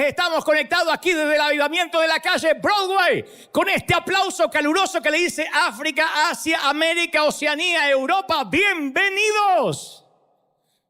ustedes estamos conectados aquí desde el avivamiento de la calle Broadway, con este aplauso caluroso que le dice África, Asia, América, Oceanía, Europa. ¡Bienvenidos!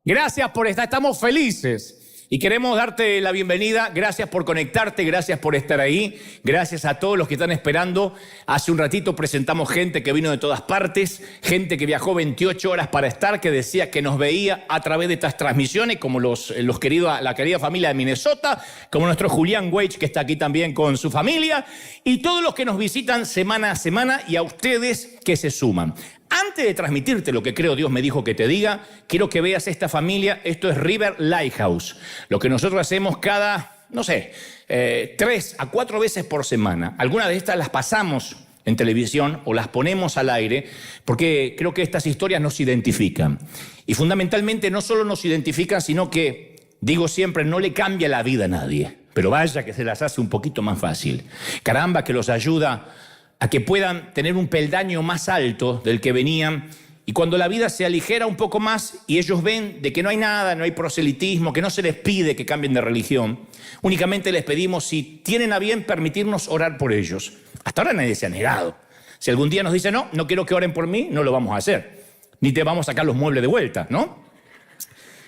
Gracias por estar, estamos felices. Y queremos darte la bienvenida. Gracias por conectarte, gracias por estar ahí. Gracias a todos los que están esperando. Hace un ratito presentamos gente que vino de todas partes, gente que viajó 28 horas para estar, que decía que nos veía a través de estas transmisiones, como la querida familia de Minnesota, como nuestro Julián Wage, que está aquí también con su familia, y todos los que nos visitan semana a semana, y a ustedes que se suman. Antes de transmitirte lo que creo Dios me dijo que te diga, quiero que veas esta familia. Esto es River Lighthouse. Lo que nosotros hacemos cada, 3 a 4 veces por semana. Algunas de estas las pasamos en televisión o las ponemos al aire porque creo que estas historias nos identifican. Y fundamentalmente no solo nos identifican, sino que, digo siempre, no le cambia la vida a nadie. Pero vaya que se las hace un poquito más fácil. Caramba, que los ayuda a que puedan tener un peldaño más alto del que venían, y cuando la vida se aligera un poco más y ellos ven de que no hay nada, no hay proselitismo, que no se les pide que cambien de religión, únicamente les pedimos, si tienen a bien, permitirnos orar por ellos. Hasta ahora nadie se ha negado. Si algún día nos dice, no quiero que oren por mí, no lo vamos a hacer. Ni te vamos a sacar los muebles de vuelta, ¿no?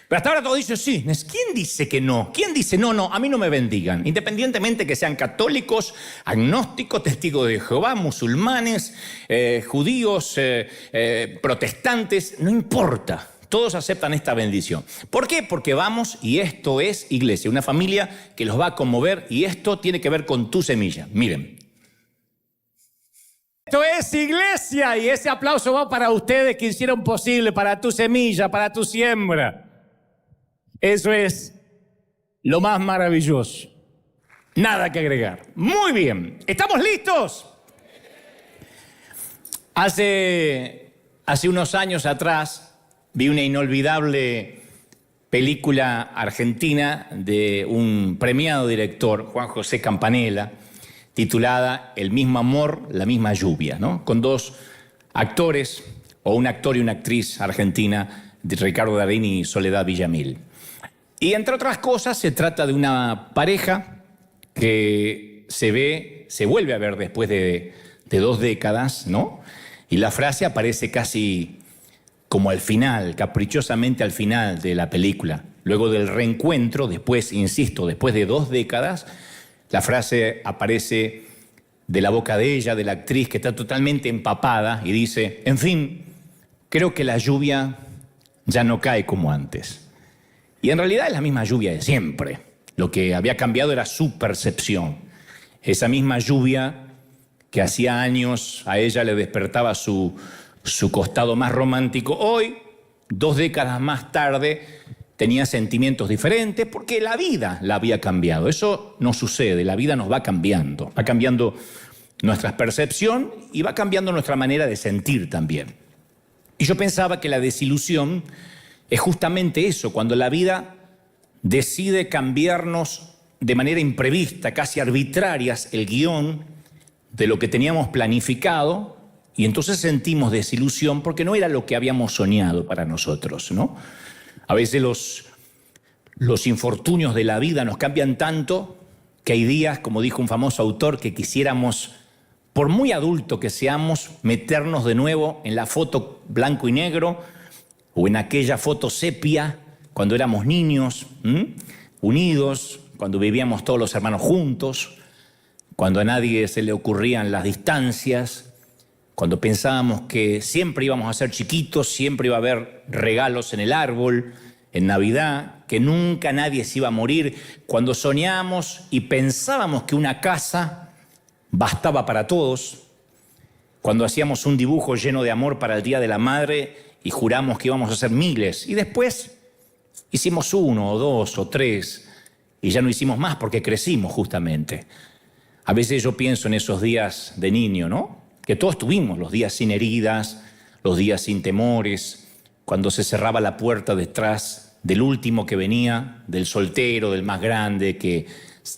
Pero hasta ahora todos dicen sí. ¿Quién dice que no? ¿Quién dice no, a mí no me bendigan? Independientemente que sean católicos, agnósticos, testigos de Jehová, musulmanes, judíos, protestantes, no importa. Todos aceptan esta bendición. ¿Por qué? Porque vamos, y esto es iglesia, una familia que los va a conmover, y esto tiene que ver con tu semilla. Miren. Esto es iglesia, y ese aplauso va para ustedes que hicieron posible, para tu semilla, para tu siembra. Eso es lo más maravilloso. Nada que agregar. Muy bien. ¿Estamos listos? Hace unos años atrás vi una inolvidable película argentina de un premiado director, Juan José Campanella, titulada El mismo amor, la misma lluvia, ¿no? Con dos actores, o un actor y una actriz argentina, Ricardo Darín y Soledad Villamil. Y entre otras cosas se trata de una pareja que se vuelve a ver después de 2 décadas, ¿no? Y la frase aparece casi como al final, caprichosamente al final de la película. Luego del reencuentro, después de 2 décadas, la frase aparece de la boca de ella, de la actriz, que está totalmente empapada y dice, en fin, creo que la lluvia ya no cae como antes. Y en realidad es la misma lluvia de siempre. Lo que había cambiado era su percepción. Esa misma lluvia que hacía años a ella le despertaba su costado más romántico. Hoy, 2 décadas más tarde, tenía sentimientos diferentes porque la vida la había cambiado. Eso no sucede, la vida nos va cambiando. Va cambiando nuestra percepción y va cambiando nuestra manera de sentir también. Y yo pensaba que la desilusión es justamente eso, cuando la vida decide cambiarnos de manera imprevista, casi arbitrarias, el guión de lo que teníamos planificado, y entonces sentimos desilusión porque no era lo que habíamos soñado para nosotros, ¿no? A veces los infortunios de la vida nos cambian tanto que hay días, como dijo un famoso autor, que quisiéramos, por muy adulto que seamos, meternos de nuevo en la foto blanco y negro, o en aquella foto sepia, cuando éramos niños, unidos, cuando vivíamos todos los hermanos juntos, cuando a nadie se le ocurrían las distancias, cuando pensábamos que siempre íbamos a ser chiquitos, siempre iba a haber regalos en el árbol, en Navidad, que nunca nadie se iba a morir, cuando soñábamos y pensábamos que una casa bastaba para todos, cuando hacíamos un dibujo lleno de amor para el Día de la Madre y juramos que íbamos a hacer miles, y después hicimos 1 o 2 o 3, y ya no hicimos más porque crecimos justamente. A veces yo pienso en esos días de niño, ¿no? Que todos tuvimos, los días sin heridas, los días sin temores, cuando se cerraba la puerta detrás del último que venía, del soltero, del más grande, que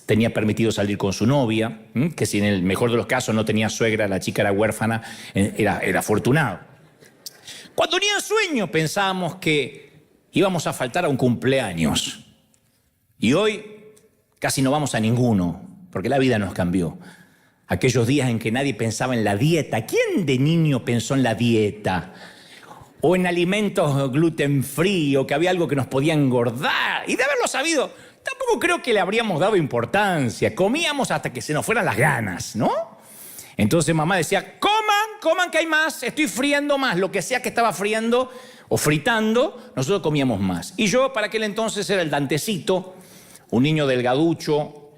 tenía permitido salir con su novia, que si en el mejor de los casos no tenía suegra, la chica era huérfana, era afortunado. Cuando ni en sueño pensábamos que íbamos a faltar a un cumpleaños. Y hoy casi no vamos a ninguno, porque la vida nos cambió. Aquellos días en que nadie pensaba en la dieta. ¿Quién de niño pensó en la dieta? O en alimentos gluten free, o que había algo que nos podía engordar. Y de haberlo sabido, tampoco creo que le habríamos dado importancia. Comíamos hasta que se nos fueran las ganas, ¿no? Entonces mamá decía, coman que hay más, estoy friendo más. Lo que sea que estaba friendo o fritando, nosotros comíamos más. Y yo para aquel entonces era el Dantecito, un niño delgaducho,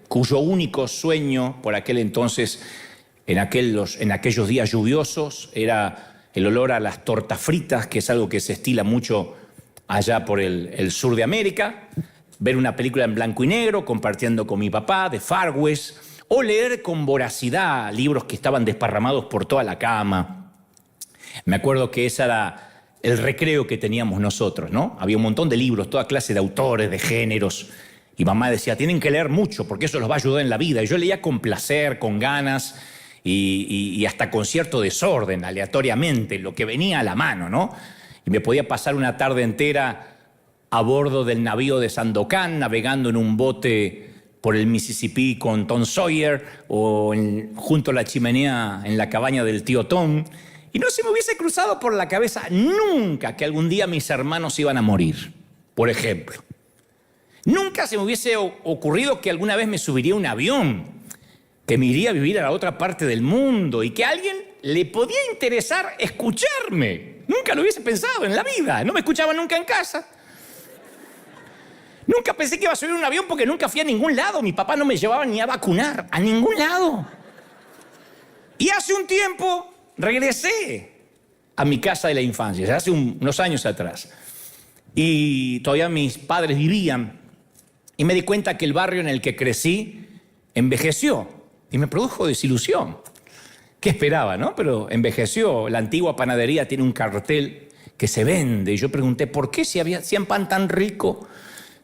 cuyo único sueño por aquel entonces, en aquellos días lluviosos, era el olor a las tortas fritas, que es algo que se estila mucho allá por el sur de América, ver una película en blanco y negro, compartiendo con mi papá, de Far West, o leer con voracidad libros que estaban desparramados por toda la cama. Me acuerdo que ese era el recreo que teníamos nosotros, ¿no? Había un montón de libros, toda clase de autores, de géneros. Y mamá decía, tienen que leer mucho porque eso los va a ayudar en la vida. Y yo leía con placer, con ganas y hasta con cierto desorden, aleatoriamente, lo que venía a la mano, ¿no? Y me podía pasar una tarde entera a bordo del navío de Sandokan, navegando en un bote por el Mississippi con Tom Sawyer o junto a la chimenea en la cabaña del tío Tom. Y no se me hubiese cruzado por la cabeza nunca que algún día mis hermanos iban a morir, por ejemplo. Nunca se me hubiese ocurrido que alguna vez me subiría a un avión, que me iría a vivir a la otra parte del mundo y que a alguien le podía interesar escucharme. Nunca lo hubiese pensado en la vida. No me escuchaba nunca en casa. Nunca pensé que iba a subir a un avión porque nunca fui a ningún lado. Mi papá no me llevaba ni a vacunar, a ningún lado. Y hace un tiempo regresé a mi casa de la infancia, hace unos años atrás. Y todavía mis padres vivían. Y me di cuenta que el barrio en el que crecí envejeció y me produjo desilusión. ¿Qué esperaba, no? Pero envejeció. La antigua panadería tiene un cartel que se vende. Y yo pregunté, ¿por qué si hacían pan tan rico?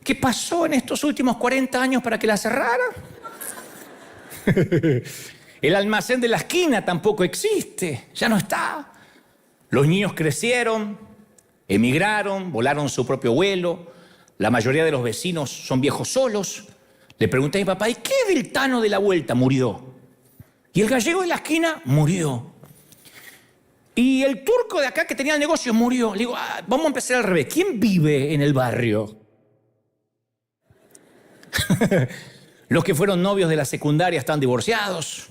¿Qué pasó en estos últimos 40 años para que la cerraran? El almacén de la esquina tampoco existe, ya no está. Los niños crecieron, emigraron, volaron su propio vuelo. La mayoría de los vecinos son viejos solos. Le pregunté a mi papá, ¿y qué del Tano de la Vuelta? Murió. Y el gallego de la esquina murió. Y el turco de acá que tenía el negocio murió. Le digo, vamos a empezar al revés. ¿Quién vive en el barrio? Los que fueron novios de la secundaria están divorciados.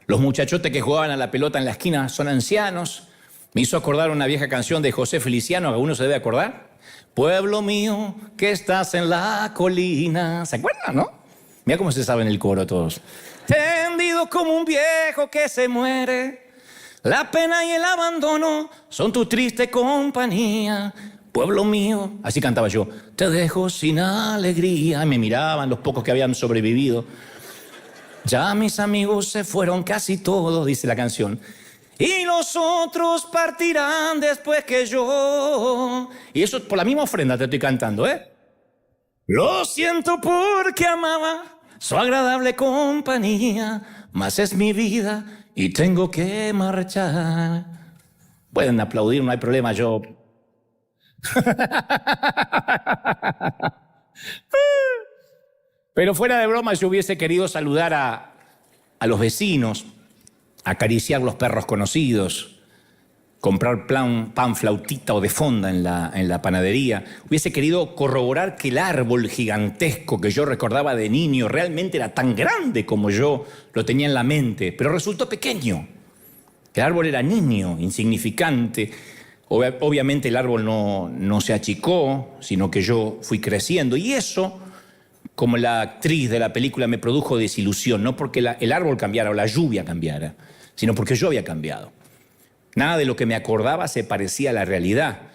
Los muchachotes que jugaban a la pelota en la esquina son ancianos. Me hizo acordar una vieja canción de José Feliciano, ¿alguno se debe acordar? Pueblo mío, que estás en la colina. ¿Se acuerdan, no? Mira cómo se sabe en el coro todos. Tendido como un viejo que se muere, la pena y el abandono son tu triste compañía. Pueblo mío, así cantaba yo, te dejo sin alegría. Y me miraban los pocos que habían sobrevivido. Ya mis amigos se fueron casi todos, dice la canción. Y los otros partirán después que yo. Y eso por la misma ofrenda te estoy cantando, ¿eh? Lo siento porque amaba su agradable compañía, mas es mi vida y tengo que marchar. Pueden aplaudir, no hay problema, yo... Pero fuera de broma, yo hubiese querido saludar a los vecinos, acariciar los perros conocidos, comprar pan flautita o de fonda en la panadería. Hubiese querido corroborar que el árbol gigantesco que yo recordaba de niño realmente era tan grande como yo lo tenía en la mente, pero resultó pequeño. El árbol era niño, insignificante. Obviamente el árbol no se achicó, sino que yo fui creciendo. Y eso, como la actriz de la película, me produjo desilusión, no porque el árbol cambiara o la lluvia cambiara, sino porque yo había cambiado. Nada de lo que me acordaba se parecía a la realidad.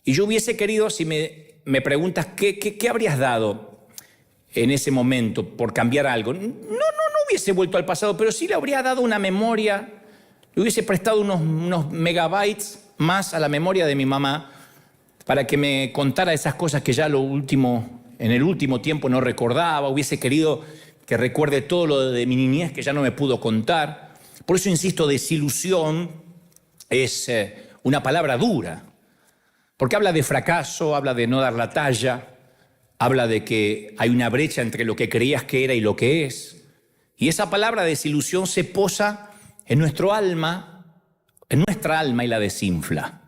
Y yo hubiese querido, si me preguntas, ¿qué habrías dado en ese momento por cambiar algo? No hubiese vuelto al pasado, pero sí le habría dado una memoria, le hubiese prestado unos megabytes más a la memoria de mi mamá para que me contara esas cosas que ya en el último tiempo no recordaba. Hubiese querido que recuerde todo lo de mi niñez que ya no me pudo contar. Por eso insisto, desilusión es una palabra dura, porque habla de fracaso, habla de no dar la talla, habla de que hay una brecha entre lo que creías que era y lo que es. Y esa palabra desilusión se posa en nuestra alma y la desinfla.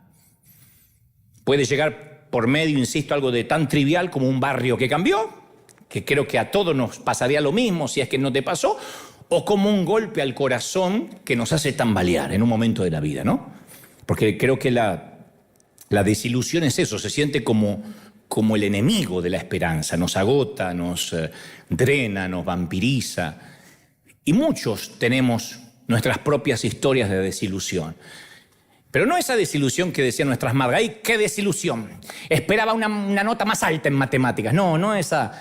Puede llegar por medio, insisto, algo de tan trivial como un barrio que cambió, que creo que a todos nos pasaría lo mismo si es que no te pasó, o como un golpe al corazón que nos hace tambalear en un momento de la vida, ¿no? Porque creo que la desilusión es eso, se siente como el enemigo de la esperanza, nos agota, nos drena, nos vampiriza. Y muchos tenemos nuestras propias historias de desilusión. Pero no esa desilusión que decían nuestras madres, ¡ay, qué desilusión! Esperaba una nota más alta en matemáticas. No esa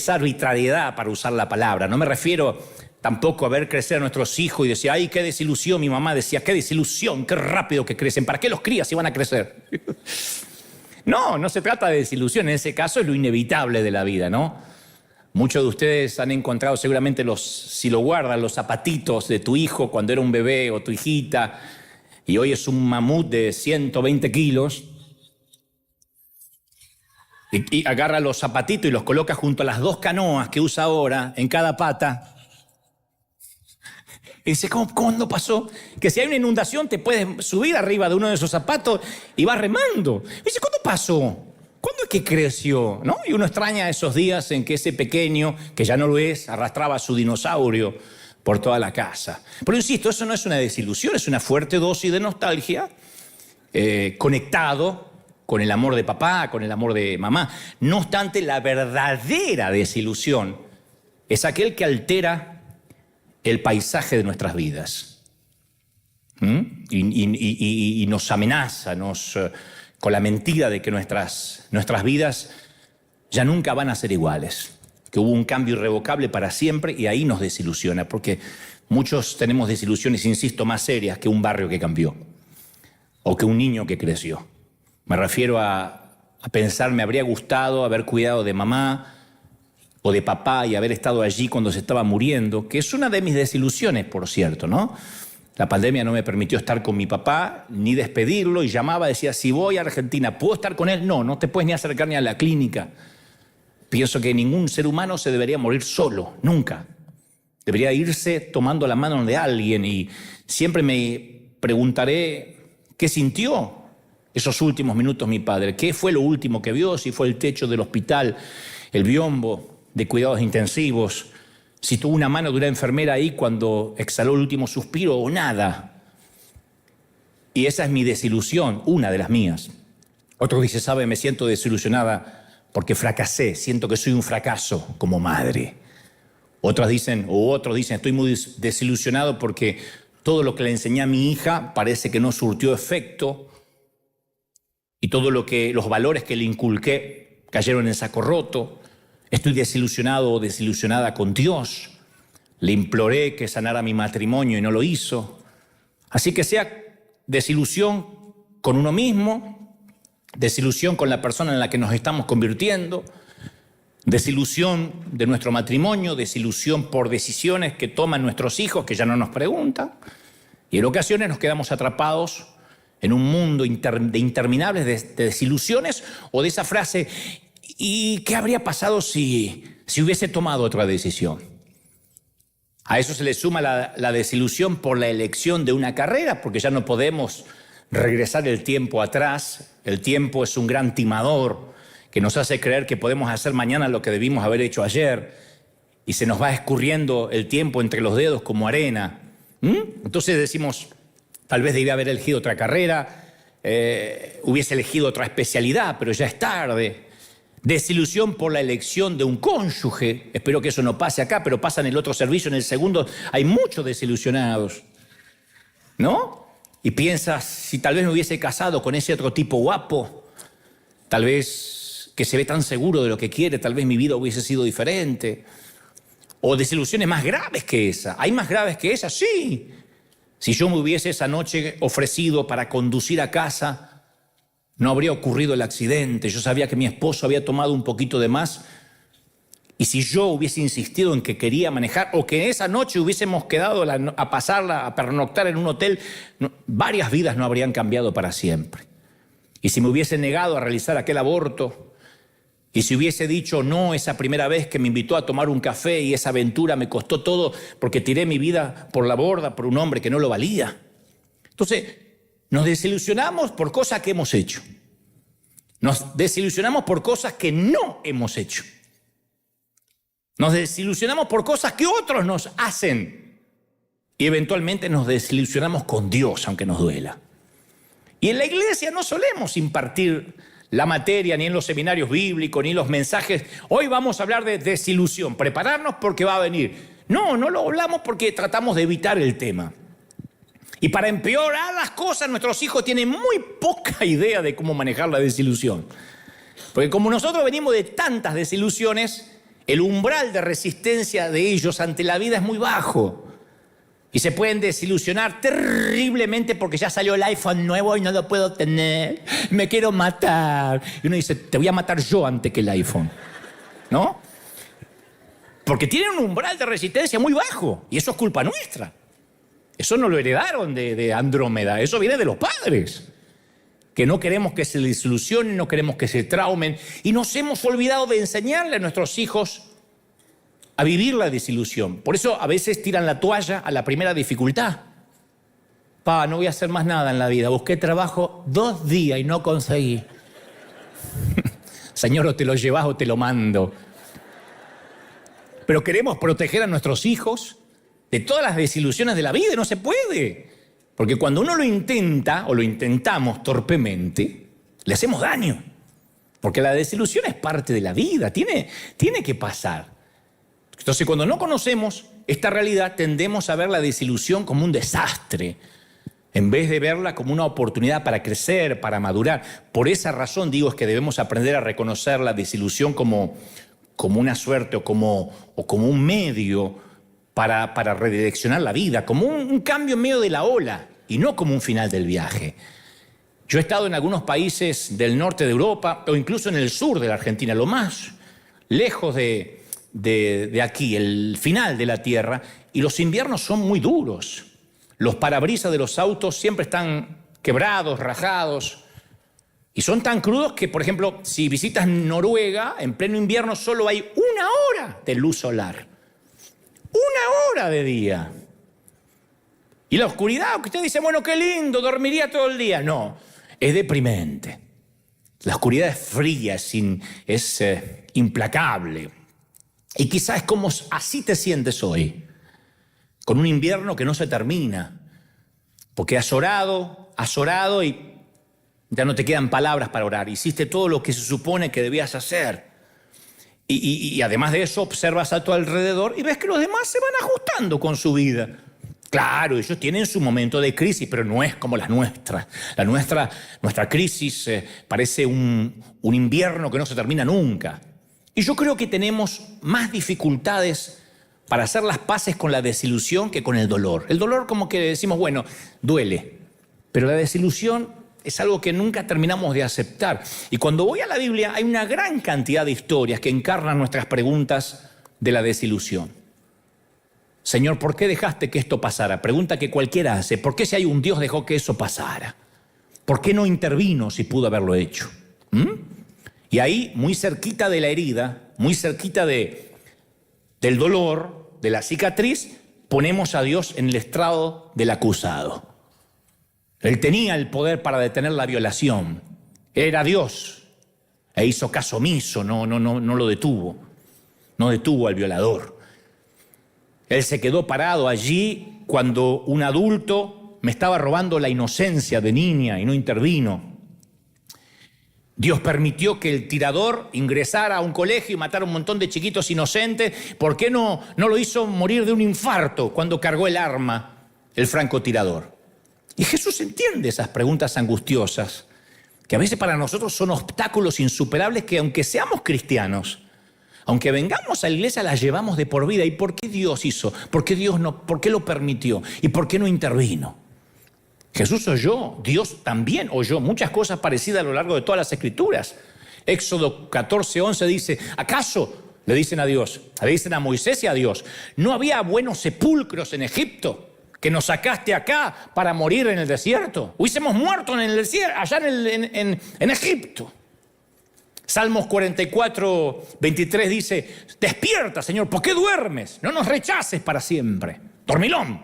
arbitrariedad, para usar la palabra. No me refiero tampoco a ver crecer a nuestros hijos y decir, ¡ay, qué desilusión! Mi mamá decía, ¡qué desilusión! ¡Qué rápido que crecen! ¿Para qué los crías si van a crecer? No se trata de desilusión. En ese caso es lo inevitable de la vida, ¿no? Muchos de ustedes han encontrado seguramente si lo guardan, los zapatitos de tu hijo cuando era un bebé o tu hijita, y hoy es un mamut de 120 kilos, y agarra los zapatitos y los coloca junto a las 2 canoas que usa ahora en cada pata. Y dice, ¿cuándo pasó? Que si hay una inundación te puedes subir arriba de uno de esos zapatos y vas remando. Y dice, ¿cuándo pasó? ¿Cuándo es que creció? ¿No? Y uno extraña esos días en que ese pequeño, que ya no lo es, arrastraba a su dinosaurio por toda la casa. Pero insisto, eso no es una desilusión, es una fuerte dosis de nostalgia, conectado con el amor de papá, con el amor de mamá. No obstante, la verdadera desilusión es aquel que altera el paisaje de nuestras vidas. Y nos amenaza, con la mentira de que nuestras vidas ya nunca van a ser iguales, que hubo un cambio irrevocable para siempre, y ahí nos desilusiona, porque muchos tenemos desilusiones, insisto, más serias que un barrio que cambió o que un niño que creció. Me refiero a pensar, me habría gustado haber cuidado de mamá o de papá y haber estado allí cuando se estaba muriendo, que es una de mis desilusiones, por cierto, ¿no? La pandemia no me permitió estar con mi papá, ni despedirlo, y llamaba, decía, si voy a Argentina, ¿puedo estar con él? No te puedes ni acercar ni a la clínica. Pienso que ningún ser humano se debería morir solo, nunca. Debería irse tomando la mano de alguien, y siempre me preguntaré qué sintió esos últimos minutos mi padre, qué fue lo último que vio, si fue el techo del hospital, el biombo de cuidados intensivos, si tuvo una mano de una enfermera ahí cuando exhaló el último suspiro o nada. Y esa es mi desilusión, una de las mías. Otro dice, sabe, me siento desilusionada porque fracasé, siento que soy un fracaso como madre. Otros dicen, estoy muy desilusionado porque todo lo que le enseñé a mi hija parece que no surtió efecto, y los valores que le inculqué cayeron en saco roto. Estoy desilusionado o desilusionada con Dios. Le imploré que sanara mi matrimonio y no lo hizo. Así que sea desilusión con uno mismo, desilusión con la persona en la que nos estamos convirtiendo, desilusión de nuestro matrimonio, desilusión por decisiones que toman nuestros hijos que ya no nos preguntan. Y en ocasiones nos quedamos atrapados en un mundo de interminables de desilusiones, o de esa frase, ¿y qué habría pasado si hubiese tomado otra decisión? A eso se le suma la desilusión por la elección de una carrera, porque ya no podemos regresar el tiempo atrás. El tiempo es un gran timador que nos hace creer que podemos hacer mañana lo que debimos haber hecho ayer, y se nos va escurriendo el tiempo entre los dedos como arena. Entonces decimos, tal vez debía haber elegido otra carrera, hubiese elegido otra especialidad, pero ya es tarde. Desilusión por la elección de un cónyuge. Espero que eso no pase acá, pero pasa en el otro servicio, en el segundo. Hay muchos desilusionados, ¿no? Y piensas, si tal vez me hubiese casado con ese otro tipo guapo, tal vez que se ve tan seguro de lo que quiere, tal vez mi vida hubiese sido diferente. O desilusiones más graves que esa. ¿Hay más graves que esa? Sí. Si yo me hubiese esa noche ofrecido para conducir a casa, no habría ocurrido el accidente. Yo sabía que mi esposo había tomado un poquito de más, y si yo hubiese insistido en que quería manejar, o que esa noche hubiésemos quedado a pasarla, a pernoctar en un hotel, varias vidas no habrían cambiado para siempre. Y si me hubiese negado a realizar aquel aborto, Y si hubiese dicho no esa primera vez que me invitó a tomar un café y esa aventura me costó todo porque tiré mi vida por la borda por un hombre que no lo valía. Entonces, nos desilusionamos por cosas que hemos hecho. Nos desilusionamos por cosas que no hemos hecho. Nos desilusionamos por cosas que otros nos hacen. Y eventualmente nos desilusionamos con Dios, aunque nos duela. Y en la iglesia no solemos impartir la materia, ni en los seminarios bíblicos, ni en los mensajes. Hoy vamos a hablar de desilusión, prepararnos porque va a venir. No lo hablamos porque tratamos de evitar el tema. Y para empeorar las cosas, nuestros hijos tienen muy poca idea de cómo manejar la desilusión. Porque como nosotros venimos de tantas desilusiones, el umbral de resistencia de ellos ante la vida es muy bajo. Y se pueden desilusionar terriblemente porque ya salió el iPhone nuevo y no lo puedo tener. Me quiero matar. Y uno dice, te voy a matar yo antes que el iPhone. ¿No? Porque tienen un umbral de resistencia muy bajo. Y eso es culpa nuestra. Eso no lo heredaron de Andrómeda. Eso viene de los padres. Que no queremos que se desilusionen, no queremos que se traumen. Y nos hemos olvidado de enseñarle a nuestros hijos a vivir la desilusión. Por eso a veces tiran la toalla a la primera dificultad. No voy a hacer más nada en la vida. Busqué trabajo 2 días y no conseguí. Señor, o te lo llevas o te lo mando. Pero queremos proteger a nuestros hijos de todas las desilusiones de la vida y no se puede. Porque cuando uno lo intenta o lo intentamos torpemente, le hacemos daño. Porque la desilusión es parte de la vida, tiene que pasar. Entonces, cuando no conocemos esta realidad, tendemos a ver la desilusión como un desastre, en vez de verla como una oportunidad para crecer, para madurar. Por esa razón digo es que debemos aprender a reconocer la desilusión como una suerte o como un medio para redireccionar la vida, como un cambio en medio de la ola y no como un final del viaje. Yo he estado en algunos países del norte de Europa o incluso en el sur de la Argentina, lo más lejos de aquí, el final de la tierra, y los inviernos son muy duros. Los parabrisas de los autos siempre están quebrados, rajados, y son tan crudos que, por ejemplo, si visitas Noruega, en pleno invierno solo hay 1 hora de luz solar. 1 hora de día. Y la oscuridad, que usted dice, bueno, qué lindo, dormiría todo el día. No, es deprimente. La oscuridad es fría, es implacable. Y quizás es como así te sientes hoy, con un invierno que no se termina, porque has orado y ya no te quedan palabras para orar. Hiciste todo lo que se supone que debías hacer. Y además de eso, observas a tu alrededor y ves que los demás se van ajustando con su vida. Claro, ellos tienen su momento de crisis, pero no es como la nuestra. Nuestra crisis parece un invierno que no se termina nunca. Y yo creo que tenemos más dificultades para hacer las paces con la desilusión que con el dolor. El dolor como que decimos, bueno, duele. Pero la desilusión es algo que nunca terminamos de aceptar. Y cuando voy a la Biblia hay una gran cantidad de historias que encarnan nuestras preguntas de la desilusión. Señor, ¿por qué dejaste que esto pasara? Pregunta que cualquiera hace. ¿Por qué si hay un Dios dejó que eso pasara? ¿Por qué no intervino si pudo haberlo hecho? Y ahí, muy cerquita de la herida, muy cerquita del dolor, de la cicatriz, ponemos a Dios en el estrado del acusado. Él tenía el poder para detener la violación. Era Dios. E hizo caso omiso, no lo detuvo. No detuvo al violador. Él se quedó parado allí cuando un adulto me estaba robando la inocencia de niña y no intervino. Dios permitió que el tirador ingresara a un colegio y matara a un montón de chiquitos inocentes. ¿Por qué no lo hizo morir de un infarto cuando cargó el arma el francotirador? Y Jesús entiende esas preguntas angustiosas, que a veces para nosotros son obstáculos insuperables que aunque seamos cristianos, aunque vengamos a la iglesia, las llevamos de por vida. ¿Y por qué Dios hizo? ¿Por qué Dios no? ¿Por qué lo permitió? ¿Y por qué no intervino? Jesús oyó, Dios también oyó muchas cosas parecidas a lo largo de todas las Escrituras. Éxodo 14:11 dice, ¿acaso, le dicen a Dios, le dicen a Moisés y a Dios, no había buenos sepulcros en Egipto que nos sacaste acá para morir en el desierto? Hubiésemos muerto en el desierto, allá en Egipto. Salmos 44, 23 dice, despierta, Señor, ¿por qué duermes? No nos rechaces para siempre. Dormilón.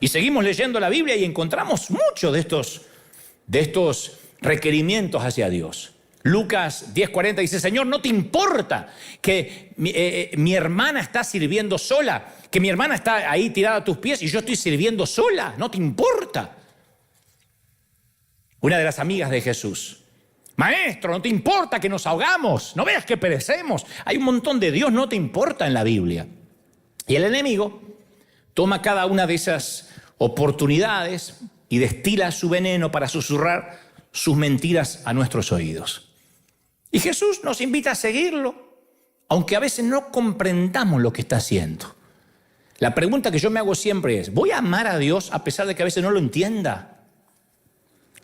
Y seguimos leyendo la Biblia y encontramos muchos de estos requerimientos hacia Dios. Lucas 10:40 dice, Señor, ¿no te importa que mi hermana está sirviendo sola? Que mi hermana está ahí tirada a tus pies y yo estoy sirviendo sola. ¿No te importa? Una de las amigas de Jesús. Maestro, ¿no te importa que nos ahogamos? ¿No veas que perecemos? Hay un montón de Dios no te importa en la Biblia. Y el enemigo toma cada una de esas oportunidades y destila su veneno para susurrar sus mentiras a nuestros oídos. Y Jesús nos invita a seguirlo, aunque a veces no comprendamos lo que está haciendo. La pregunta que yo me hago siempre es, ¿voy a amar a Dios a pesar de que a veces no lo entienda?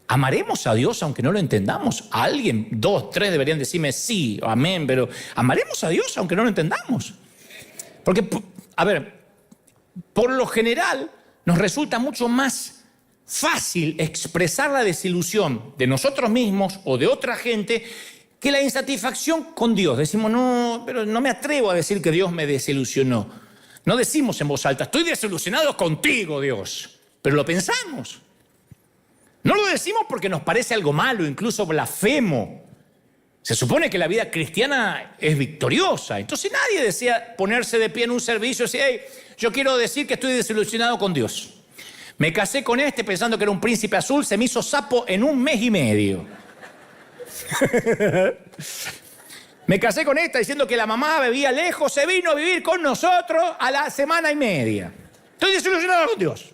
¿Amaremos a Dios aunque no lo entendamos? A alguien, 2, 3 deberían decirme sí, amén, pero ¿amaremos a Dios aunque no lo entendamos? Porque, a ver, por lo general nos resulta mucho más fácil expresar la desilusión de nosotros mismos o de otra gente que la insatisfacción con Dios. Decimos, no, pero no me atrevo a decir que Dios me desilusionó. No decimos en voz alta, estoy desilusionado contigo, Dios, pero lo pensamos. No lo decimos porque nos parece algo malo, incluso blasfemo. Se supone que la vida cristiana es victoriosa. Entonces nadie desea ponerse de pie en un servicio y decir, hey, yo quiero decir que estoy desilusionado con Dios. Me casé con este pensando que era un príncipe azul, se me hizo sapo en 1 mes y medio. Me casé con esta diciendo que la mamá vivía lejos, se vino a vivir con nosotros a la semana y media. Estoy desilusionado con Dios.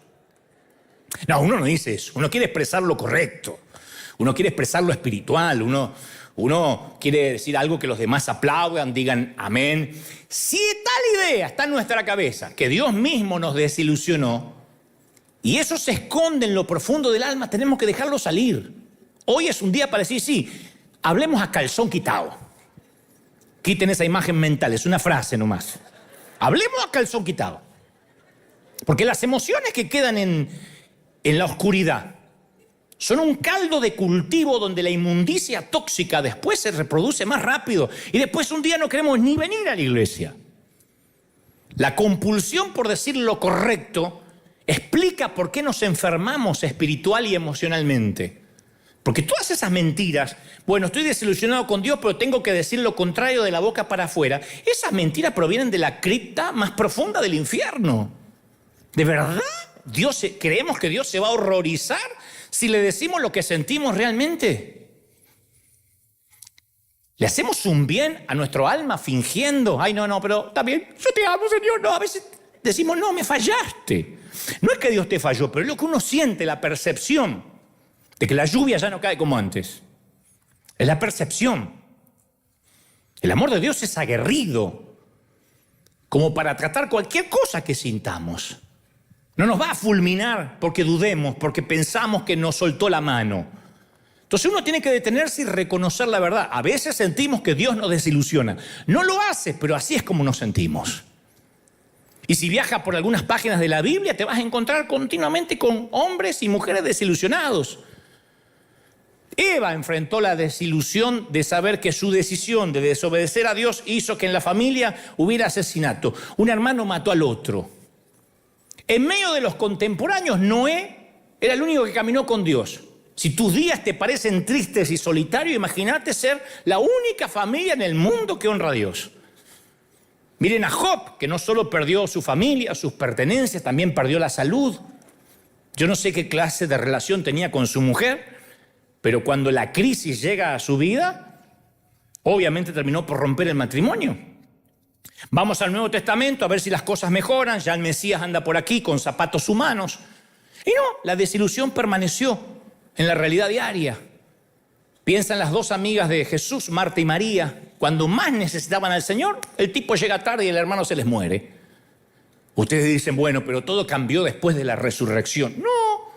No, uno no dice eso, uno quiere expresar lo correcto, uno quiere expresar lo espiritual, uno quiere decir algo que los demás aplaudan, digan amén. Si tal idea está en nuestra cabeza, que Dios mismo nos desilusionó, y eso se esconde en lo profundo del alma, tenemos que dejarlo salir. Hoy es un día para decir, sí, hablemos a calzón quitado. Quiten esa imagen mental, es una frase nomás. Hablemos a calzón quitado. Porque las emociones que quedan en la oscuridad son un caldo de cultivo donde la inmundicia tóxica después se reproduce más rápido y después un día no queremos ni venir a la iglesia. La compulsión por decir lo correcto explica por qué nos enfermamos espiritual y emocionalmente. Porque todas esas mentiras, bueno, estoy desilusionado con Dios, pero tengo que decir lo contrario de la boca para afuera, esas mentiras provienen de la cripta más profunda del infierno. ¿De verdad? ¿Creemos que Dios se va a horrorizar si le decimos lo que sentimos realmente? ¿Le hacemos un bien a nuestro alma fingiendo? Ay, no, pero está bien, yo te amo, Señor. No, a veces decimos, no, me fallaste. No es que Dios te falló, pero es lo que uno siente, la percepción de que la lluvia ya no cae como antes. Es la percepción. El amor de Dios es aguerrido, como para tratar cualquier cosa que sintamos. No nos va a fulminar porque dudemos, porque pensamos que nos soltó la mano. Entonces uno tiene que detenerse y reconocer la verdad. A veces sentimos que Dios nos desilusiona. No lo hace, pero así es como nos sentimos. Y si viajas por algunas páginas de la Biblia, te vas a encontrar continuamente con hombres y mujeres desilusionados. Eva enfrentó la desilusión de saber que su decisión de desobedecer a Dios hizo que en la familia hubiera asesinato. Un hermano mató al otro. En medio de los contemporáneos, Noé era el único que caminó con Dios. Si tus días te parecen tristes y solitarios, imagínate ser la única familia en el mundo que honra a Dios. Miren a Job, que no solo perdió su familia, sus pertenencias, también perdió la salud. Yo no sé qué clase de relación tenía con su mujer, pero cuando la crisis llega a su vida, obviamente terminó por romper el matrimonio. Vamos al Nuevo Testamento a ver si las cosas mejoran. Ya el Mesías anda por aquí con zapatos humanos. Y no, la desilusión permaneció en la realidad diaria. Piensa en las 2 amigas de Jesús, Marta y María. Cuando más necesitaban al Señor, el tipo llega tarde y el hermano se les muere. Ustedes dicen, bueno, pero todo cambió después de la resurrección. No,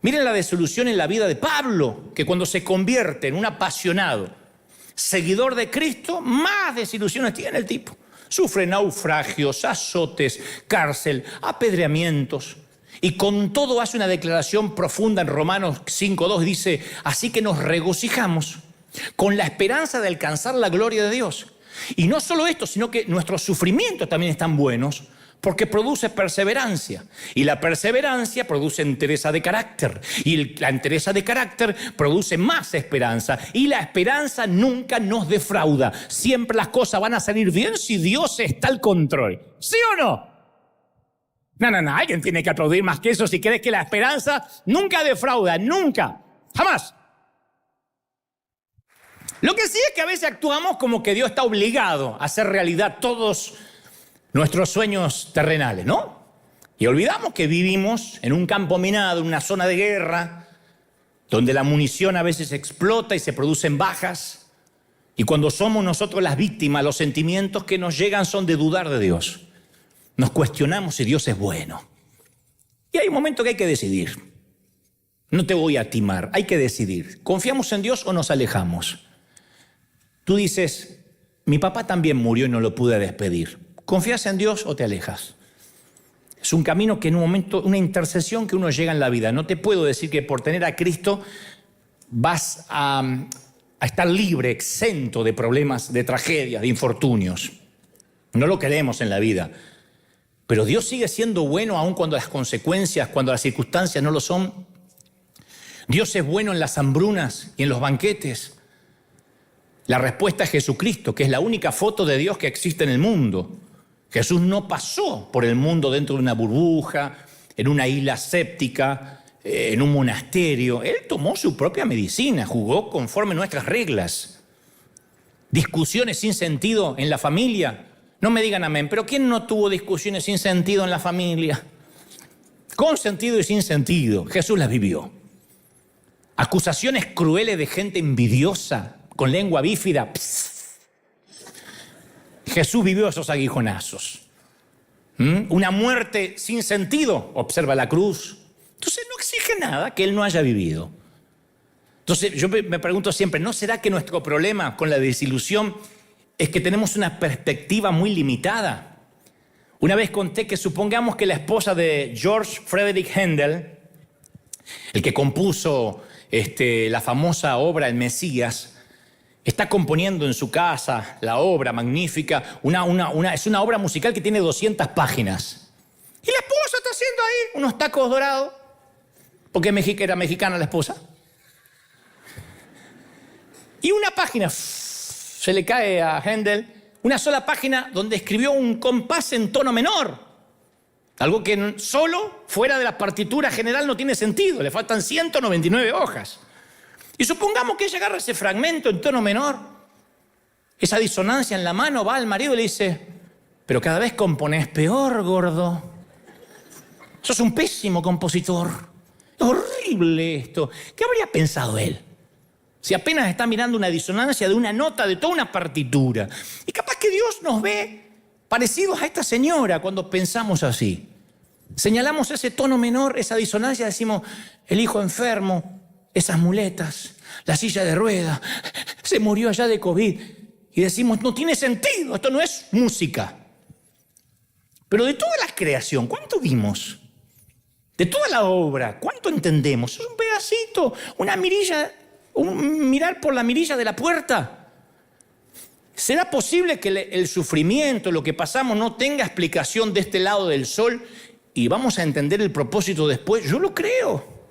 miren la desilusión en la vida de Pablo, que cuando se convierte en un apasionado seguidor de Cristo, más desilusiones tiene el tipo. Sufre naufragios, azotes, cárcel, apedreamientos. Y con todo hace una declaración profunda en Romanos 5:2. Dice, así que nos regocijamos con la esperanza de alcanzar la gloria de Dios. Y no solo esto, sino que nuestros sufrimientos también están buenos porque produce perseverancia. Y la perseverancia produce entereza de carácter. Y la entereza de carácter produce más esperanza. Y la esperanza nunca nos defrauda. Siempre las cosas van a salir bien si Dios está al control. ¿Sí o no? No. Alguien tiene que aplaudir más que eso si crees que la esperanza nunca defrauda. Nunca. Jamás. Lo que sí es que a veces actuamos como que Dios está obligado a hacer realidad todos nuestros sueños terrenales, ¿no? Y olvidamos que vivimos en un campo minado, en una zona de guerra, donde la munición a veces explota y se producen bajas. Y cuando somos nosotros las víctimas, los sentimientos que nos llegan son de dudar de Dios. Nos cuestionamos si Dios es bueno. Y hay un momento que hay que decidir. No te voy a timar, hay que decidir. ¿Confiamos en Dios o nos alejamos? Tú dices, mi papá también murió y no lo pude despedir. ¿Confías en Dios o te alejas? Es un camino que en un momento, una intercesión que uno llega en la vida. No te puedo decir que por tener a Cristo vas a estar libre, exento de problemas, de tragedias, de infortunios. No lo queremos en la vida. Pero Dios sigue siendo bueno aun cuando las consecuencias, cuando las circunstancias no lo son. Dios es bueno en las hambrunas y en los banquetes. La respuesta es Jesucristo, que es la única foto de Dios que existe en el mundo. Jesús no pasó por el mundo dentro de una burbuja, en una isla séptica, en un monasterio. Él tomó su propia medicina, jugó conforme nuestras reglas. Discusiones sin sentido en la familia. No me digan amén, pero ¿quién no tuvo discusiones sin sentido en la familia? Con sentido y sin sentido. Jesús las vivió. Acusaciones crueles de gente envidiosa, con lengua bífida. Jesús vivió esos aguijonazos. Una muerte sin sentido. Observa la cruz. Entonces no exige nada que Él no haya vivido. Entonces yo me pregunto siempre, ¿no será que nuestro problema con la desilusión es que tenemos una perspectiva muy limitada? Una vez conté que supongamos que la esposa de George Frederick Handel, el que compuso la famosa obra El Mesías, está componiendo en su casa la obra magnífica, es una obra musical que tiene 200 páginas. Y la esposa está haciendo ahí unos tacos dorados, porque era mexicana la esposa. Y una página se le cae a Handel, una sola página donde escribió un compás en tono menor. Algo que solo, fuera de la partitura general, no tiene sentido. Le faltan 199 hojas. Y supongamos que ella agarra ese fragmento en tono menor, esa disonancia en la mano, va al marido y le dice, pero cada vez componés peor, gordo. Sos un pésimo compositor. Es horrible esto. ¿Qué habría pensado él? Si apenas está mirando una disonancia de una nota de toda una partitura. Y capaz que Dios nos ve parecidos a esta señora cuando pensamos así. Señalamos ese tono menor, esa disonancia, decimos, el hijo enfermo, esas muletas, la silla de ruedas, se murió allá de COVID. Y decimos, no tiene sentido, esto no es música. Pero de toda la creación, ¿cuánto vimos? De toda la obra, ¿cuánto entendemos? Es un pedacito, una mirilla, un mirar por la mirilla de la puerta. ¿Será posible que el sufrimiento, lo que pasamos, no tenga explicación de este lado del sol y vamos a entender el propósito después? Yo lo creo.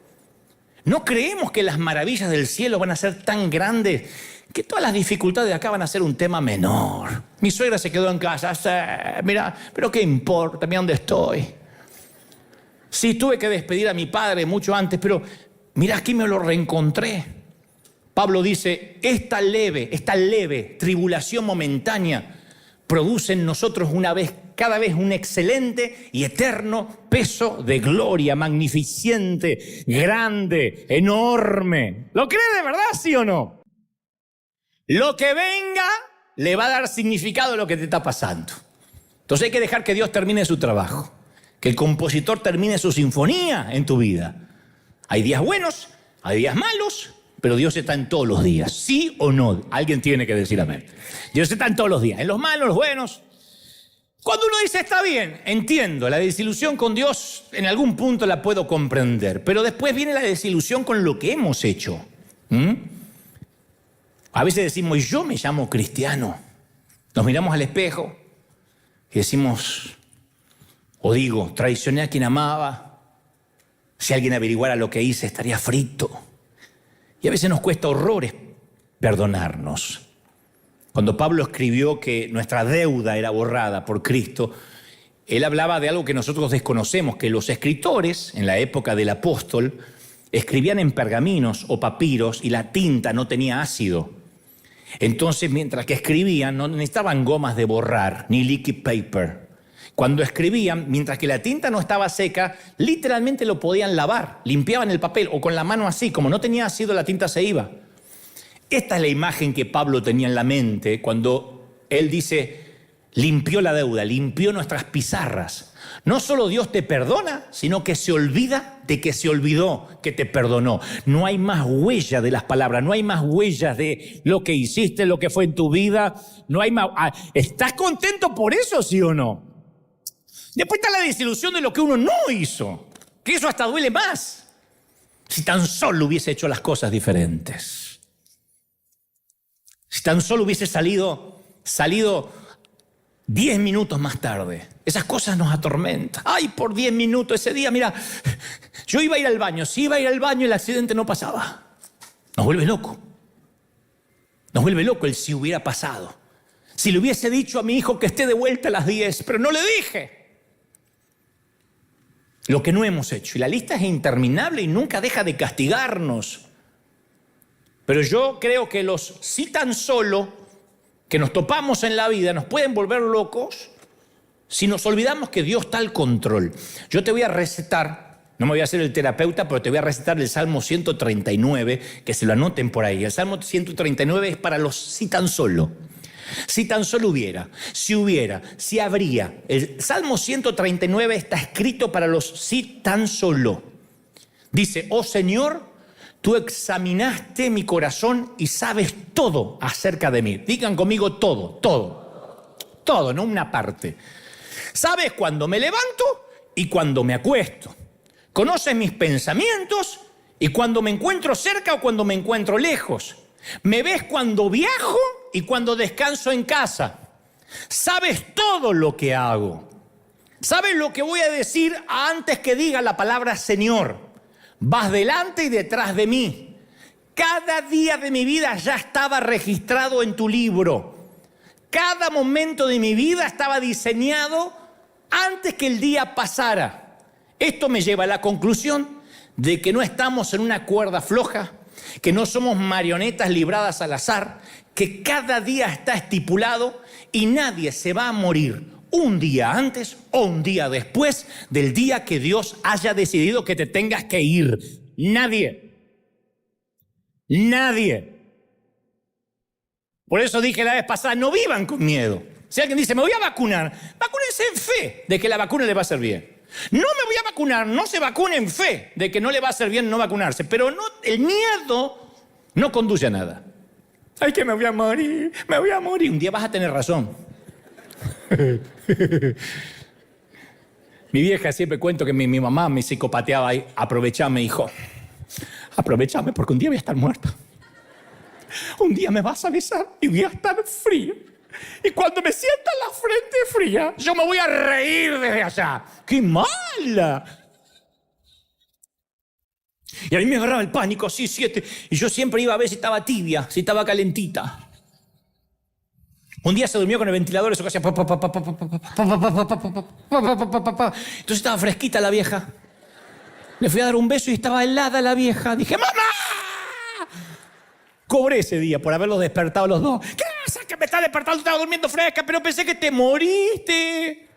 No creemos que las maravillas del cielo van a ser tan grandes que todas las dificultades de acá van a ser un tema menor. Mi suegra se quedó en casa. Mira, pero ¿qué importa? Mira dónde estoy. Sí, tuve que despedir a mi padre mucho antes, pero mira, aquí me lo reencontré. Pablo dice, esta leve tribulación momentánea produce en nosotros cada vez un excelente y eterno peso de gloria, magnificente, grande, enorme. ¿Lo cree de verdad, sí o no? Lo que venga le va a dar significado a lo que te está pasando. Entonces hay que dejar que Dios termine su trabajo, que el compositor termine su sinfonía en tu vida. Hay días buenos, hay días malos, pero Dios está en todos los días, ¿sí o no? Alguien tiene que decir amén. Dios está en todos los días, en los malos, los buenos. Cuando uno dice, está bien, entiendo, la desilusión con Dios en algún punto la puedo comprender, pero después viene la desilusión con lo que hemos hecho. A veces decimos, yo me llamo cristiano. Nos miramos al espejo y decimos, o digo, traicioné a quien amaba. Si alguien averiguara lo que hice, estaría frito. Y a veces nos cuesta horrores perdonarnos. Cuando Pablo escribió que nuestra deuda era borrada por Cristo, él hablaba de algo que nosotros desconocemos, que los escritores en la época del apóstol escribían en pergaminos o papiros y la tinta no tenía ácido. Entonces, mientras que escribían, no necesitaban gomas de borrar ni liquid paper. Cuando escribían, mientras que la tinta no estaba seca, literalmente lo podían lavar, limpiaban el papel o con la mano así, como no tenía ácido, la tinta se iba. Esta es la imagen que Pablo tenía en la mente cuando él dice, limpió la deuda, limpió nuestras pizarras. No solo Dios te perdona, sino que se olvida de que se olvidó que te perdonó. No hay más huella de las palabras, no hay más huellas de lo que hiciste, lo que fue en tu vida. No hay más. ¿Estás contento por eso, sí o no? Después está la desilusión de lo que uno no hizo, que eso hasta duele más. Si tan solo hubiese hecho las cosas diferentes. Si tan solo hubiese salido 10 minutos más tarde. Esas cosas nos atormentan. Ay, por 10 minutos ese día, mira, yo iba a ir al baño. Si iba a ir al baño, el accidente no pasaba. Nos vuelve loco. Nos vuelve loco el si hubiera pasado. Si le hubiese dicho a mi hijo que esté de vuelta a las 10, pero no le dije. Lo que no hemos hecho. Y la lista es interminable y nunca deja de castigarnos. Pero yo creo que los si tan solo que nos topamos en la vida nos pueden volver locos si nos olvidamos que Dios está al control. Yo te voy a recetar, no me voy a hacer el terapeuta, pero te voy a recetar el Salmo 139, que se lo anoten por ahí. El Salmo 139 es para los si tan solo. Si tan solo hubiera, si habría. El Salmo 139 está escrito para los si tan solo. Dice, oh Señor, tú examinaste mi corazón y sabes todo acerca de mí. Digan conmigo todo, no una parte. Sabes cuando me levanto y cuando me acuesto. Conoces mis pensamientos y cuando me encuentro cerca o cuando me encuentro lejos. Me ves cuando viajo y cuando descanso en casa. Sabes todo lo que hago. Sabes lo que voy a decir antes que diga la palabra Señor. Vas delante y detrás de mí. Cada día de mi vida ya estaba registrado en tu libro. Cada momento de mi vida estaba diseñado antes que el día pasara. Esto me lleva a la conclusión de que no estamos en una cuerda floja, que no somos marionetas libradas al azar, que cada día está estipulado y nadie se va a morir un día antes o un día después del día que Dios haya decidido que te tengas que ir. Nadie. Por eso dije la vez pasada, no vivan con miedo. Si alguien dice, me voy a vacunar, vacúnense en fe de que la vacuna le va a hacer bien. No me voy a vacunar, no se vacune en fe de que no le va a hacer bien no vacunarse. Pero no, el miedo no conduce a nada. Ay, que me voy a morir. Un día vas a tener razón. Mi vieja siempre cuento que mi mamá me psicopateaba y aprovechame, hijo. Aprovechame porque un día voy a estar muerta. Un día me vas a besar y voy a estar frío. Y cuando me sienta la frente fría, yo me voy a reír desde allá. ¡Qué mala! Y a mí me agarraba el pánico, así, 7. Y yo siempre iba a ver si estaba tibia, si estaba calentita. Un día se durmió con el ventilador, eso que hacía... Entonces estaba fresquita la vieja. Le fui a dar un beso y estaba helada la vieja. Dije, ¡mamá! Cobré ese día por haberlos despertado los dos. ¿Qué pasa? Que me estás despertando, estaba durmiendo fresca, pero pensé que te moriste.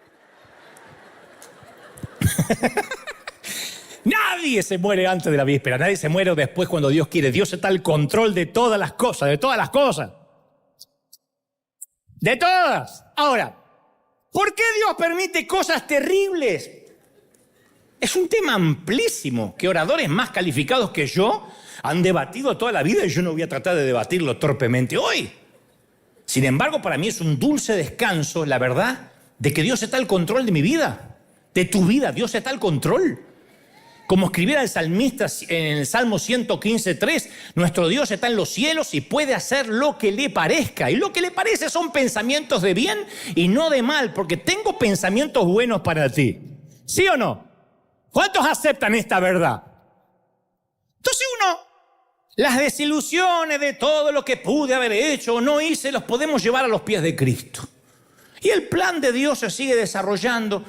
Nadie se muere antes de la víspera, nadie se muere después cuando Dios quiere. Dios está al control de todas las cosas, de todas las cosas. De todas. Ahora, ¿por qué Dios permite cosas terribles? Es un tema amplísimo que oradores más calificados que yo han debatido toda la vida y yo no voy a tratar de debatirlo torpemente hoy. Sin embargo, para mí es un dulce descanso, la verdad, de que Dios está al control de mi vida, de tu vida. Dios está al control. Como escribiera el salmista en el Salmo 115:3, nuestro Dios está en los cielos y puede hacer lo que le parezca. Y lo que le parece son pensamientos de bien y no de mal, porque tengo pensamientos buenos para ti. ¿Sí o no? ¿Cuántos aceptan esta verdad? Entonces las desilusiones de todo lo que pude haber hecho o no hice, los podemos llevar a los pies de Cristo. Y el plan de Dios se sigue desarrollando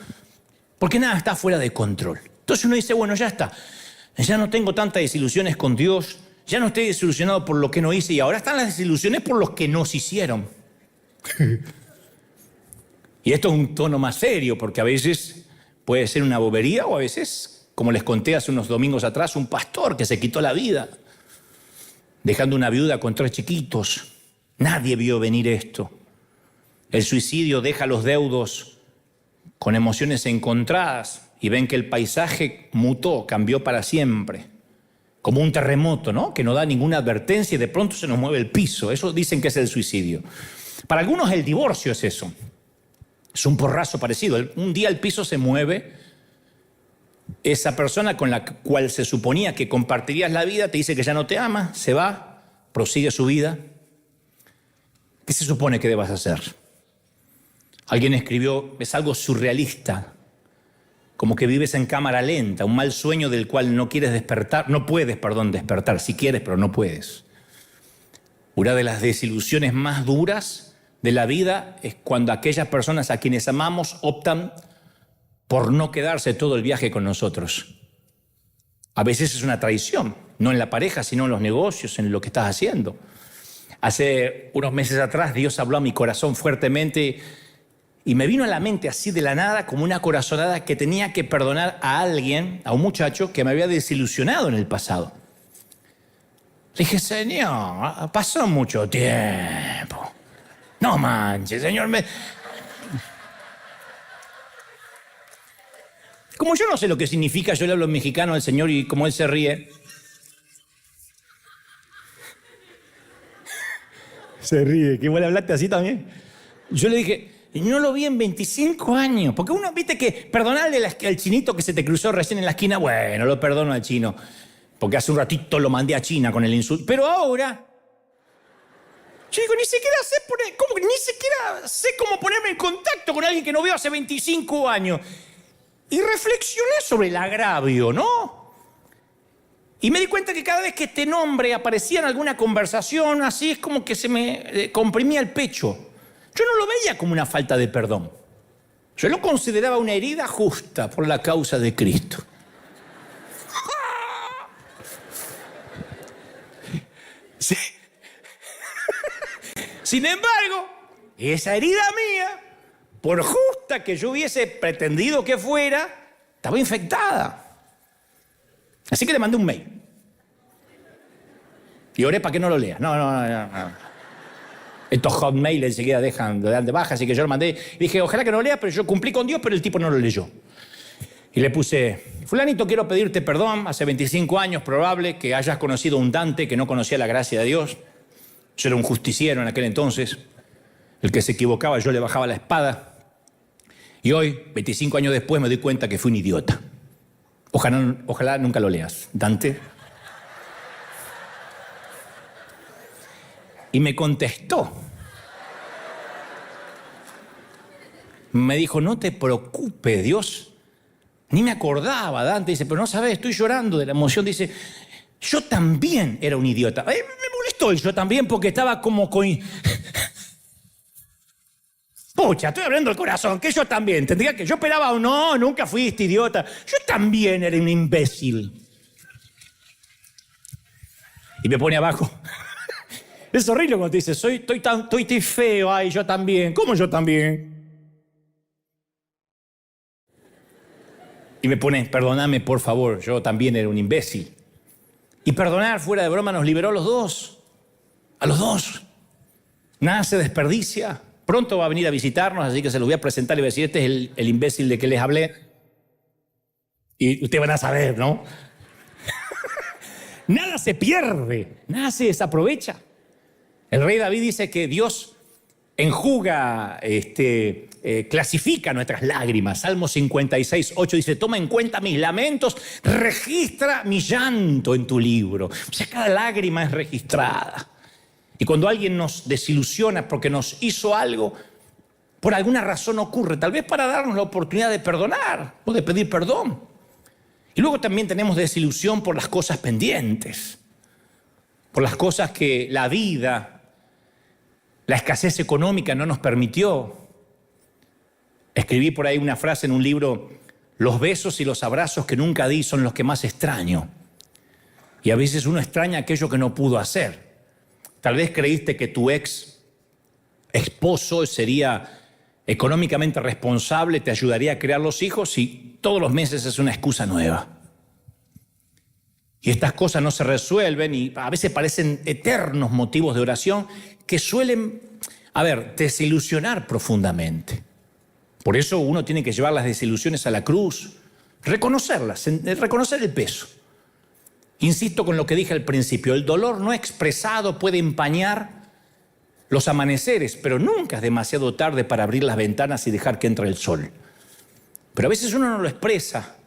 porque nada está fuera de control. Entonces uno dice, bueno, ya está. Ya no tengo tantas desilusiones con Dios. Ya no estoy desilusionado por lo que no hice. Y ahora están las desilusiones por los que nos hicieron. Y esto es un tono más serio, porque a veces puede ser una bobería o a veces, como les conté hace unos domingos atrás, un pastor que se quitó la vida, dejando una viuda con 3 chiquitos. Nadie vio venir esto. El suicidio deja a los deudos con emociones encontradas y ven que el paisaje mutó, cambió para siempre. Como un terremoto, ¿no? Que no da ninguna advertencia y de pronto se nos mueve el piso. Eso dicen que es el suicidio. Para algunos el divorcio es eso. Es un porrazo parecido. Un día el piso se mueve. Esa persona con la cual se suponía que compartirías la vida te dice que ya no te ama, se va, prosigue su vida. ¿Qué se supone que debas hacer? Alguien escribió, es algo surrealista, como que vives en cámara lenta, un mal sueño del cual no puedes despertar, si quieres, pero no puedes. Una de las desilusiones más duras de la vida es cuando aquellas personas a quienes amamos optan por no quedarse todo el viaje con nosotros. A veces es una traición, no en la pareja, sino en los negocios, en lo que estás haciendo. Hace unos meses atrás Dios habló a mi corazón fuertemente y me vino a la mente así de la nada como una corazonada que tenía que perdonar a alguien, a un muchacho que me había desilusionado en el pasado. Le dije, Señor, pasó mucho tiempo. No manches, Señor, Como yo no sé lo que significa, yo le hablo en mexicano al Señor y como Él se ríe. Se ríe, que igual hablaste así también. Yo le dije, no lo vi en 25 años. Porque uno, viste que perdonarle al chinito que se te cruzó recién en la esquina, bueno, lo perdono al chino. Porque hace un ratito lo mandé a China con el insulto. Pero ahora, yo digo, ni siquiera sé cómo ponerme en contacto con alguien que no veo hace 25 años. Y reflexioné sobre el agravio, ¿no? Y me di cuenta que cada vez que este nombre aparecía en alguna conversación, así es como que se me comprimía el pecho. Yo no lo veía como una falta de perdón. Yo lo consideraba una herida justa por la causa de Cristo. Sí. Sin embargo, esa herida mía, por justa que yo hubiese pretendido que fuera, estaba infectada. Así que le mandé un mail. Y oré para que no lo lea. No. Estos hotmail enseguida de baja, así que yo lo mandé. Y dije, ojalá que no lo lea, pero yo cumplí con Dios, pero el tipo no lo leyó. Y le puse, fulanito, quiero pedirte perdón. Hace 25 años probable que hayas conocido a un Dante que no conocía la gracia de Dios. Yo era un justiciero en aquel entonces. El que se equivocaba, yo le bajaba la espada. Y hoy, 25 años después, me doy cuenta que fui un idiota. Ojalá nunca lo leas, Dante. Y me contestó. Me dijo, no te preocupes, Dios. Ni me acordaba, Dante. Dice, pero no sabes, estoy llorando de la emoción. Dice, yo también era un idiota. Me molestó el yo también porque estaba como Pucha, estoy hablando del corazón, que yo también. Tendría que yo esperaba o no, nunca fuiste idiota. Yo también era un imbécil. Y me pone abajo. Es horrible cuando te dice, estoy feo, ay, yo también. ¿Cómo yo también? Y me pone, perdóname, por favor, yo también era un imbécil. Y perdonar, fuera de broma, nos liberó a los dos. A los dos. Nada se desperdicia. Pronto va a venir a visitarnos, así que se los voy a presentar y voy a decir, este es el imbécil de que les hablé. Y ustedes van a saber, ¿no? Nada se pierde, nada se desaprovecha. El rey David dice que Dios enjuga, clasifica nuestras lágrimas. Salmo 56, 8 dice, toma en cuenta mis lamentos, registra mi llanto en tu libro. O sea, cada lágrima es registrada. Y cuando alguien nos desilusiona porque nos hizo algo, por alguna razón ocurre, tal vez para darnos la oportunidad de perdonar o de pedir perdón. Y luego también tenemos desilusión por las cosas pendientes, por las cosas que la vida, la escasez económica no nos permitió. Escribí por ahí una frase en un libro, los besos y los abrazos que nunca di son los que más extraño. Y a veces uno extraña aquello que no pudo hacer. Tal vez creíste que tu esposo sería económicamente responsable, te ayudaría a criar los hijos y todos los meses es una excusa nueva. Y estas cosas no se resuelven y a veces parecen eternos motivos de oración que suelen, desilusionar profundamente. Por eso uno tiene que llevar las desilusiones a la cruz, reconocerlas, reconocer el peso. Insisto con lo que dije al principio, el dolor no expresado puede empañar los amaneceres, pero nunca es demasiado tarde para abrir las ventanas y dejar que entre el sol. Pero a veces uno no lo expresa,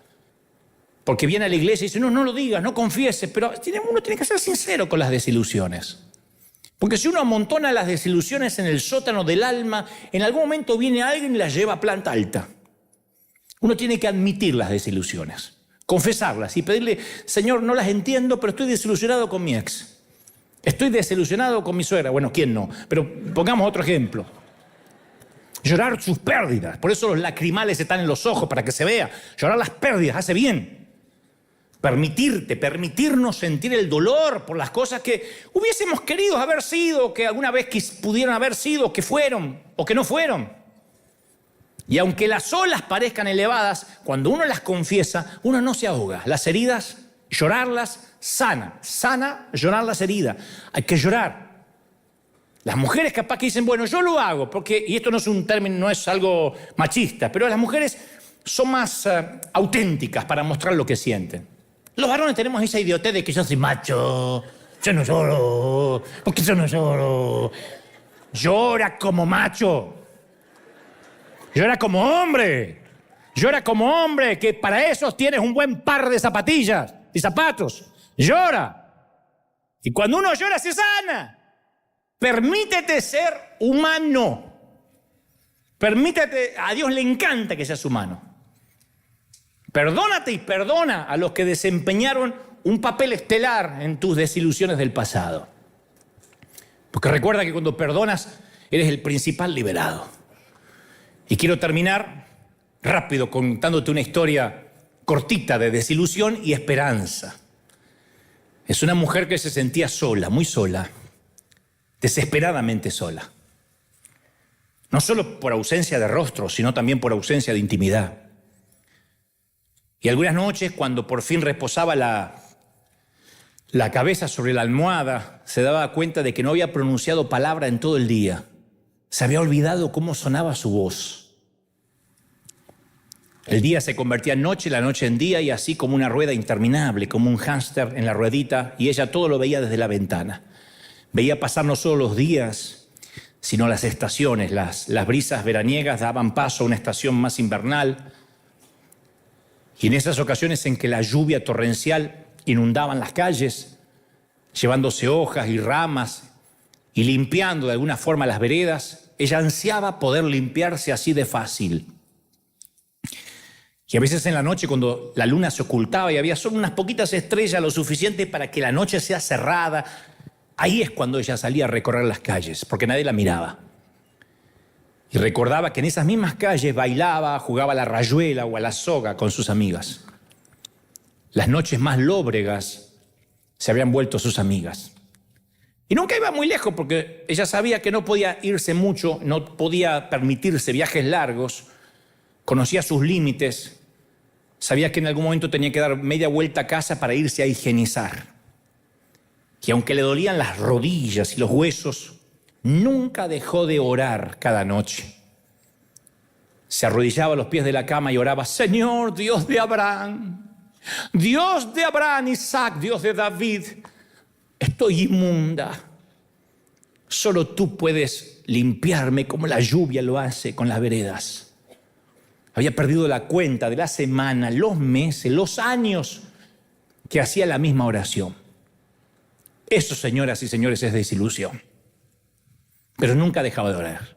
porque viene a la iglesia y dice, no lo digas, no confieses, pero uno tiene que ser sincero con las desilusiones. Porque si uno amontona las desilusiones en el sótano del alma, en algún momento viene alguien y las lleva a planta alta. Uno tiene que admitir las desilusiones, confesarlas y pedirle, Señor, no las entiendo, pero estoy desilusionado con mi ex. Estoy desilusionado con mi suegra. Bueno, ¿quién no? Pero pongamos otro ejemplo. Llorar sus pérdidas. Por eso los lacrimales están en los ojos, para que se vea. Llorar las pérdidas hace bien. Permitirnos sentir el dolor por las cosas que hubiésemos querido haber sido, que alguna vez pudieron haber sido, que fueron o que no fueron. Y aunque las olas parezcan elevadas, cuando uno las confiesa, uno no se ahoga. Las heridas, llorarlas, sana llorar las heridas. Hay que llorar. Las mujeres capaz que dicen, bueno, yo lo hago, porque, y esto no es un término, no es algo machista, pero las mujeres son más auténticas para mostrar lo que sienten. Los varones tenemos esa idiotez de que yo soy macho, yo no lloro, porque yo no lloro. Llora como macho. Llora como hombre. Llora como hombre, que para eso tienes un buen par de zapatillas y zapatos. Llora. Y cuando uno llora se sana. Permítete ser humano. Permítete, a Dios le encanta que seas humano. Perdónate y perdona a los que desempeñaron un papel estelar en tus desilusiones del pasado. Porque recuerda que cuando perdonas eres el principal liberado. Y quiero terminar rápido contándote una historia cortita de desilusión y esperanza. Es una mujer que se sentía sola, muy sola, desesperadamente sola. No solo por ausencia de rostro, sino también por ausencia de intimidad. Y algunas noches, cuando por fin reposaba la cabeza sobre la almohada, se daba cuenta de que no había pronunciado palabra en todo el día. Se había olvidado cómo sonaba su voz. El día se convertía en noche, la noche en día, y así como una rueda interminable, como un hámster en la ruedita, y ella todo lo veía desde la ventana. Veía pasar no solo los días, sino las estaciones. Las brisas veraniegas daban paso a una estación más invernal, y en esas ocasiones en que la lluvia torrencial inundaban las calles, llevándose hojas y ramas y limpiando de alguna forma las veredas, ella ansiaba poder limpiarse así de fácil. Y a veces en la noche, cuando la luna se ocultaba y había solo unas poquitas estrellas, lo suficiente para que la noche sea cerrada, ahí es cuando ella salía a recorrer las calles, porque nadie la miraba. Y recordaba que en esas mismas calles bailaba, jugaba a la rayuela o a la soga con sus amigas. Las noches más lóbregas se habían vuelto sus amigas. Y nunca iba muy lejos porque ella sabía que no podía irse mucho, no podía permitirse viajes largos, conocía sus límites, sabía que en algún momento tenía que dar media vuelta a casa para irse a higienizar. Y aunque le dolían las rodillas y los huesos, nunca dejó de orar cada noche. Se arrodillaba a los pies de la cama y oraba, Señor, Dios de Abraham, Isaac, Dios de David, estoy inmunda. Solo tú puedes limpiarme como la lluvia lo hace con las veredas. Había perdido la cuenta de la semana, los meses, los años que hacía la misma oración. Eso, señoras y señores, es desilusión. Pero nunca dejaba de orar.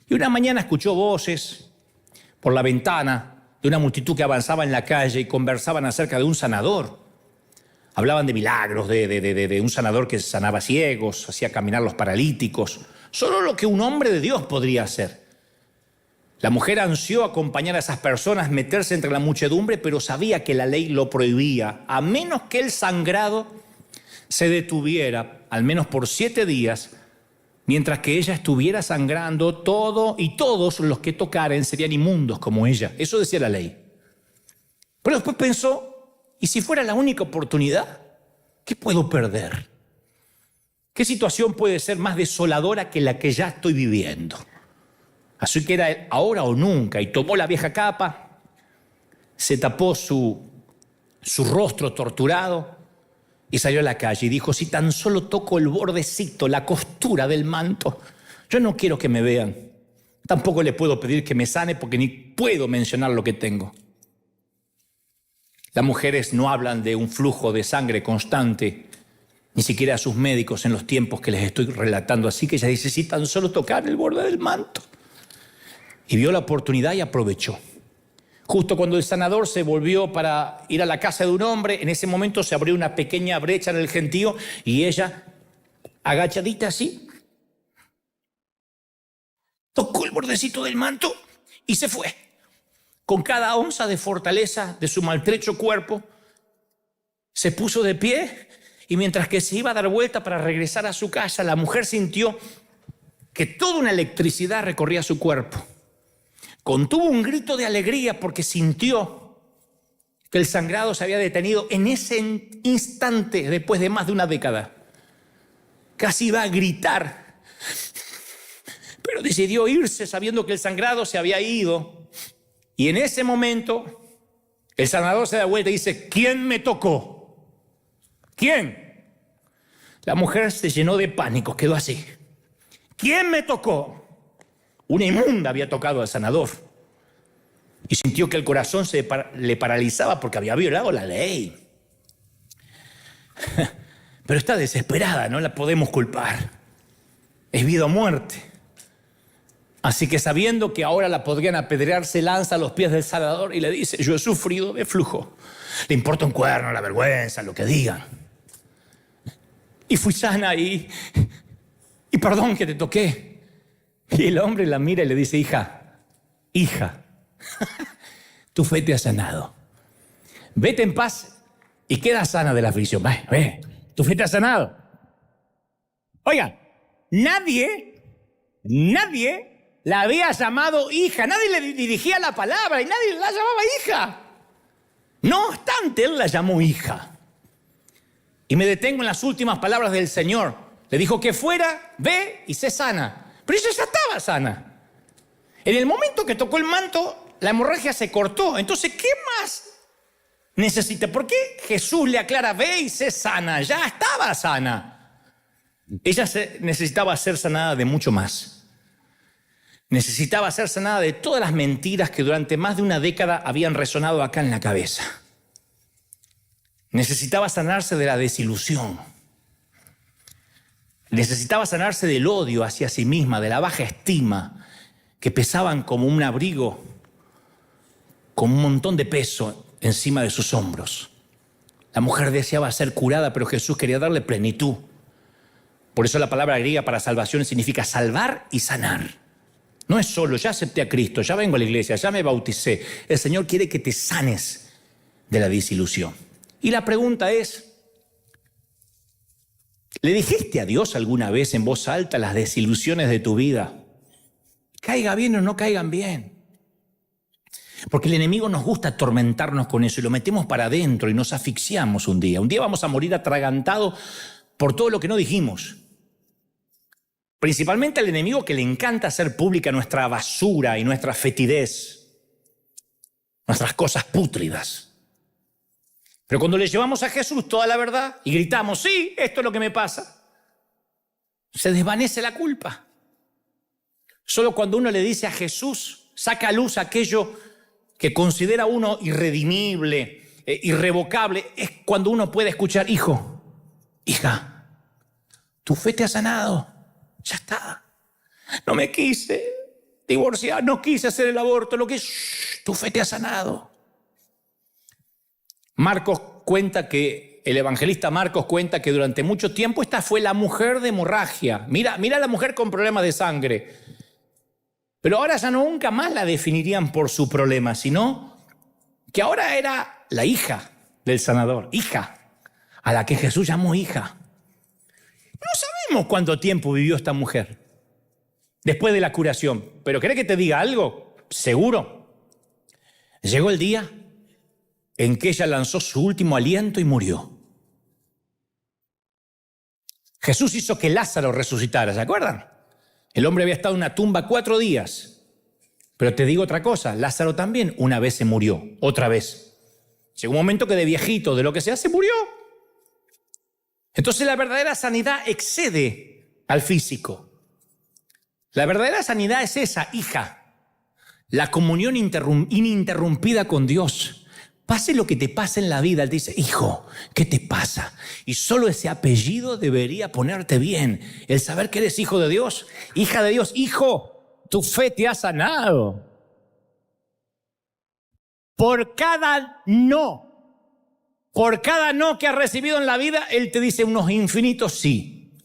Y una mañana escuchó voces por la ventana de una multitud que avanzaba en la calle y conversaban acerca de un sanador. Hablaban de milagros, de un sanador que sanaba ciegos, hacía caminar los paralíticos. Solo lo que un hombre de Dios podría hacer. La mujer ansió acompañar a esas personas, meterse entre la muchedumbre, pero sabía que la ley lo prohibía, a menos que el sangrado se detuviera, al menos por 7 días, mientras que ella estuviera sangrando. Todo y todos los que tocaren serían inmundos como ella. Eso decía la ley. Pero después pensó, ¿y si fuera la única oportunidad? ¿Qué puedo perder? ¿Qué situación puede ser más desoladora que la que ya estoy viviendo? Así que era ahora o nunca, y tomó la vieja capa, se tapó su rostro torturado y salió a la calle y dijo, si tan solo toco el bordecito, la costura del manto, yo no quiero que me vean. Tampoco le puedo pedir que me sane porque ni puedo mencionar lo que tengo. Las mujeres no hablan de un flujo de sangre constante, ni siquiera a sus médicos en los tiempos que les estoy relatando. Así que ella dice, si tan solo tocar el borde del manto. Y vio la oportunidad y aprovechó. Justo cuando el sanador se volvió para ir a la casa de un hombre, en ese momento se abrió una pequeña brecha en el gentío y ella, agachadita así, tocó el bordecito del manto y se fue. Con cada onza de fortaleza de su maltrecho cuerpo, se puso de pie y mientras que se iba a dar vuelta para regresar a su casa, la mujer sintió que toda una electricidad recorría su cuerpo. Contuvo un grito de alegría porque sintió que el sangrado se había detenido en ese instante después de más de una década. Casi iba a gritar, pero decidió irse sabiendo que el sangrado se había ido. Y en ese momento, el sanador se da vuelta y dice, ¿quién me tocó? ¿Quién? La mujer se llenó de pánico, quedó así. ¿Quién me tocó? Una inmunda había tocado al sanador y sintió que el corazón le paralizaba porque había violado la ley. Pero está desesperada, no la podemos culpar. Es vida o muerte. Así que sabiendo que ahora la podrían apedrear, se lanza a los pies del sanador y le dice, yo he sufrido de flujo. Le importa un cuerno, la vergüenza, lo que digan. Y fui sana y perdón que te toqué. Y el hombre la mira y le dice, hija, tu fe te ha sanado. Vete en paz y queda sana de la aflicción. Ve, tu fe te ha sanado. Oiga, nadie la había llamado hija, nadie le dirigía la palabra y nadie la llamaba hija. No obstante, él la llamó hija. Y me detengo en las últimas palabras del Señor. Le dijo que fuera, ve y sé sana. Pero ella ya estaba sana. En el momento que tocó el manto, la hemorragia se cortó. Entonces, ¿qué más necesita? ¿Por qué Jesús le aclara, ve y sé sana? Ya estaba sana. Ella necesitaba ser sanada de mucho más. Necesitaba ser sanada de todas las mentiras que durante más de una década habían resonado acá en la cabeza. Necesitaba sanarse de la desilusión. Necesitaba sanarse del odio hacia sí misma, de la baja estima, que pesaban como un abrigo, con un montón de peso encima de sus hombros. La mujer deseaba ser curada, pero Jesús quería darle plenitud. Por eso la palabra griega para salvación significa salvar y sanar. No es solo, ya acepté a Cristo, ya vengo a la iglesia, ya me bauticé. El Señor quiere que te sanes de la desilusión. Y la pregunta es, ¿le dijiste a Dios alguna vez en voz alta las desilusiones de tu vida? Caiga bien o no caigan bien. Porque el enemigo nos gusta atormentarnos con eso y lo metemos para adentro y nos asfixiamos un día. Un día vamos a morir atragantados por todo lo que no dijimos. Principalmente al enemigo que le encanta hacer pública nuestra basura y nuestra fetidez, nuestras cosas pútridas. Pero cuando le llevamos a Jesús toda la verdad y gritamos, sí, esto es lo que me pasa, se desvanece la culpa. Solo cuando uno le dice a Jesús, saca a luz aquello que considera uno irredimible, irrevocable, es cuando uno puede escuchar: hijo, hija, tu fe te ha sanado, ya está. No me quise divorciar, no quise hacer el aborto, tu fe te ha sanado. El evangelista Marcos cuenta que durante mucho tiempo esta fue la mujer de hemorragia. Mira a la mujer con problemas de sangre. Pero ahora ya nunca más la definirían por su problema, sino que ahora era la hija del sanador, hija, a la que Jesús llamó hija. No sabemos cuánto tiempo vivió esta mujer después de la curación, pero ¿querés que te diga algo? Seguro. Llegó el día en que ella lanzó su último aliento y murió. Jesús hizo que Lázaro resucitara, ¿se acuerdan? El hombre había estado en una tumba 4 días. Pero te digo otra cosa, Lázaro también una vez se murió, otra vez. Llegó un momento que de viejito, de lo que sea, se murió. Entonces la verdadera sanidad excede al físico. La verdadera sanidad es esa, hija. La comunión ininterrumpida con Dios. Pase lo que te pase en la vida, Él dice: hijo, ¿qué te pasa? Y solo ese apellido debería ponerte bien. El saber que eres hijo de Dios, hija de Dios. Hijo, tu fe te ha sanado. Por cada no que has recibido en la vida, Él te dice unos infinitos sí.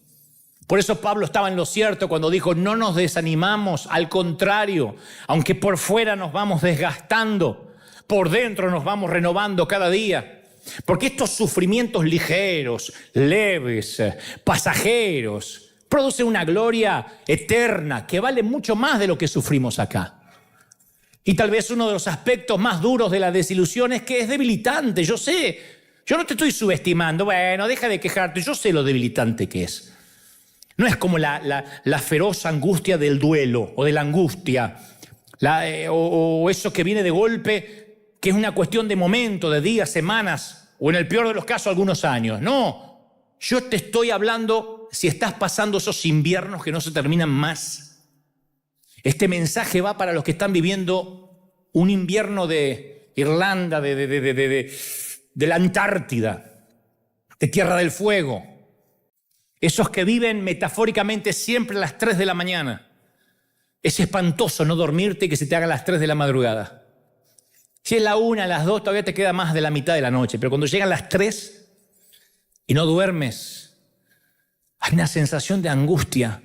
Por eso Pablo estaba en lo cierto cuando dijo: no nos desanimamos, al contrario, aunque por fuera nos vamos desgastando, por dentro nos vamos renovando cada día. Porque estos sufrimientos ligeros, leves, pasajeros, producen una gloria eterna que vale mucho más de lo que sufrimos acá. Y tal vez uno de los aspectos más duros de la desilusión es que es debilitante. Yo sé, yo no te estoy subestimando. Bueno, deja de quejarte, yo sé lo debilitante que es. No es como la feroz angustia del duelo o de la angustia, o eso que viene de golpe, que es una cuestión de momento, de días, semanas, o en el peor de los casos, algunos años. No, yo te estoy hablando si estás pasando esos inviernos que no se terminan más. Este mensaje va para los que están viviendo un invierno de Irlanda, de la Antártida, de Tierra del Fuego. Esos que viven metafóricamente siempre a las 3 de la mañana. Es espantoso no dormirte y que se te hagan las 3 de la madrugada. Si es la 1, las 2, todavía te queda más de la mitad de la noche. Pero cuando llegan las 3 y no duermes, hay una sensación de angustia.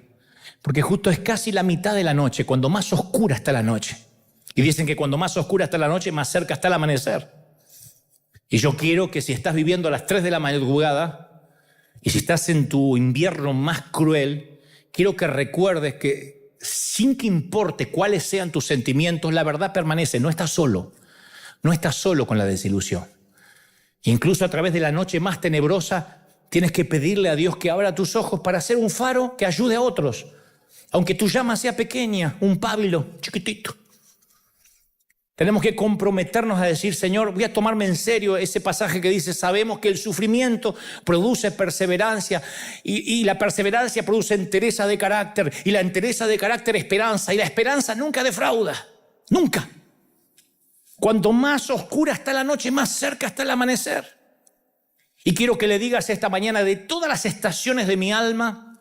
Porque justo es casi la mitad de la noche, cuando más oscura está la noche. Y dicen que cuando más oscura está la noche, más cerca está el amanecer. Y yo quiero que si estás viviendo a las 3 de la madrugada, y si estás en tu invierno más cruel, quiero que recuerdes que sin que importe cuáles sean tus sentimientos, la verdad permanece, no estás solo. No estás solo con la desilusión. Incluso a través de la noche más tenebrosa, tienes que pedirle a Dios que abra tus ojos para ser un faro que ayude a otros. Aunque tu llama sea pequeña, un pábilo chiquitito. Tenemos que comprometernos a decir: Señor, voy a tomarme en serio ese pasaje que dice: sabemos que el sufrimiento produce perseverancia y la perseverancia produce entereza de carácter y la entereza de carácter esperanza y la esperanza nunca defrauda, nunca. Cuanto más oscura está la noche, más cerca está el amanecer. Y quiero que le digas esta mañana: de todas las estaciones de mi alma,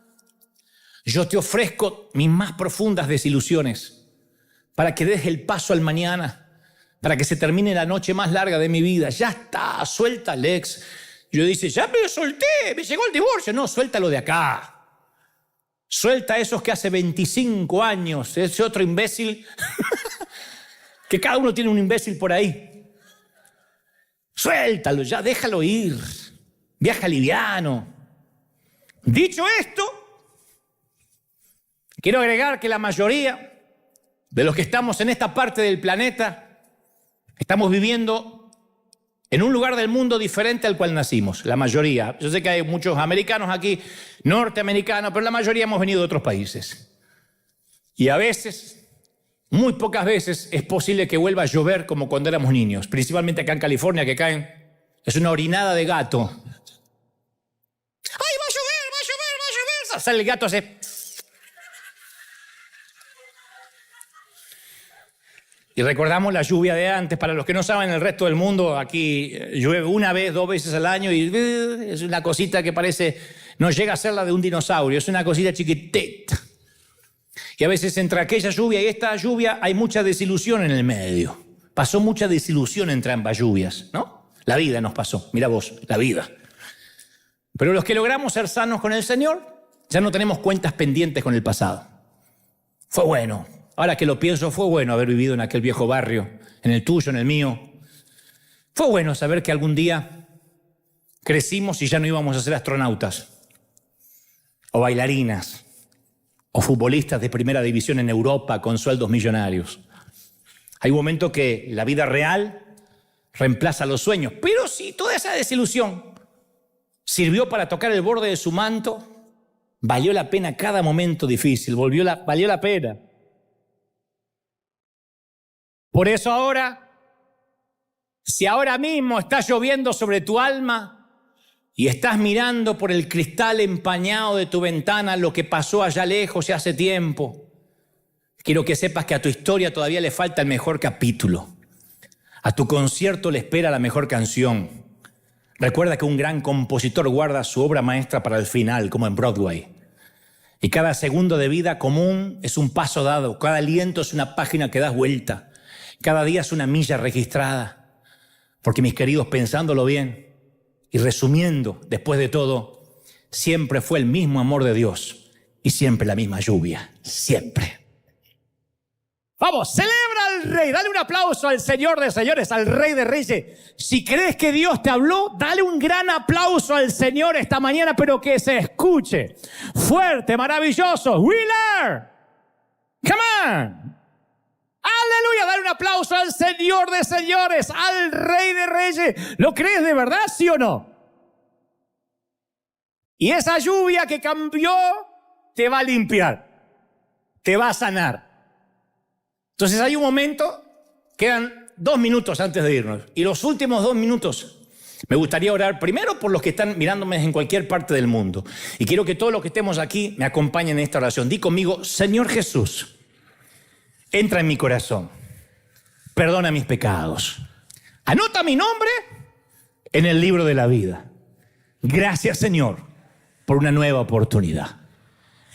yo te ofrezco mis más profundas desilusiones para que des el paso al mañana, para que se termine la noche más larga de mi vida. Ya está, suelta Alex. Yo dice: ya me solté, me llegó el divorcio. No, suéltalo de acá. Suelta a esos que hace 25 años, ese otro imbécil, que cada uno tiene un imbécil por ahí. Suéltalo, ya déjalo ir. Viaja liviano. Dicho esto, quiero agregar que la mayoría de los que estamos en esta parte del planeta estamos viviendo en un lugar del mundo diferente al cual nacimos. La mayoría. Yo sé que hay muchos americanos aquí, norteamericanos, pero la mayoría hemos venido de otros países. Y a veces, muy pocas veces, es posible que vuelva a llover como cuando éramos niños, principalmente acá en California, que caen, es una orinada de gato. ¡Ay, va a llover, sale el gato, hace... Y recordamos la lluvia de antes. Para los que no saben, el resto del mundo, aquí llueve una vez, 2 veces al año y es una cosita que parece, no llega a ser la de un dinosaurio, es una cosita chiquitita. Y a veces entre aquella lluvia y esta lluvia hay mucha desilusión en el medio. Pasó mucha desilusión entre ambas lluvias, ¿no? La vida nos pasó, mira vos, la vida. Pero los que logramos ser sanos con el Señor, ya no tenemos cuentas pendientes con el pasado. Fue bueno. Ahora que lo pienso, fue bueno haber vivido en aquel viejo barrio, en el tuyo, en el mío. Fue bueno saber que algún día crecimos y ya no íbamos a ser astronautas, o bailarinas, o futbolistas de primera división en Europa con sueldos millonarios. Hay un momento que la vida real reemplaza los sueños. Pero si toda esa desilusión sirvió para tocar el borde de su manto, valió la pena cada momento difícil, valió la pena. Por eso ahora, si ahora mismo está lloviendo sobre tu alma y estás mirando por el cristal empañado de tu ventana lo que pasó allá lejos y hace tiempo, quiero que sepas que a tu historia todavía le falta el mejor capítulo. A tu concierto le espera la mejor canción. Recuerda que un gran compositor guarda su obra maestra para el final, como en Broadway. Y cada segundo de vida común es un paso dado. Cada aliento es una página que das vuelta. Cada día es una milla registrada. Porque, mis queridos, pensándolo bien y resumiendo, después de todo, siempre fue el mismo amor de Dios y siempre la misma lluvia. Siempre. Vamos, celebra al Rey. Dale un aplauso al Señor de señores, al Rey de reyes. Si crees que Dios te habló, dale un gran aplauso al Señor esta mañana, pero que se escuche. Fuerte, maravilloso. Wheeler. Come on. Aleluya, dale un aplauso al Señor de señores, al Rey de reyes. ¿Lo crees de verdad, sí o no? Y esa lluvia que cambió te va a limpiar, te va a sanar. Entonces hay un momento, quedan 2 minutos antes de irnos. Y los últimos 2 minutos me gustaría orar primero por los que están mirándome en cualquier parte del mundo. Y quiero que todos los que estemos aquí me acompañen en esta oración. Di conmigo: Señor Jesús, entra en mi corazón, perdona mis pecados, anota mi nombre en el libro de la vida. Gracias, Señor, por una nueva oportunidad.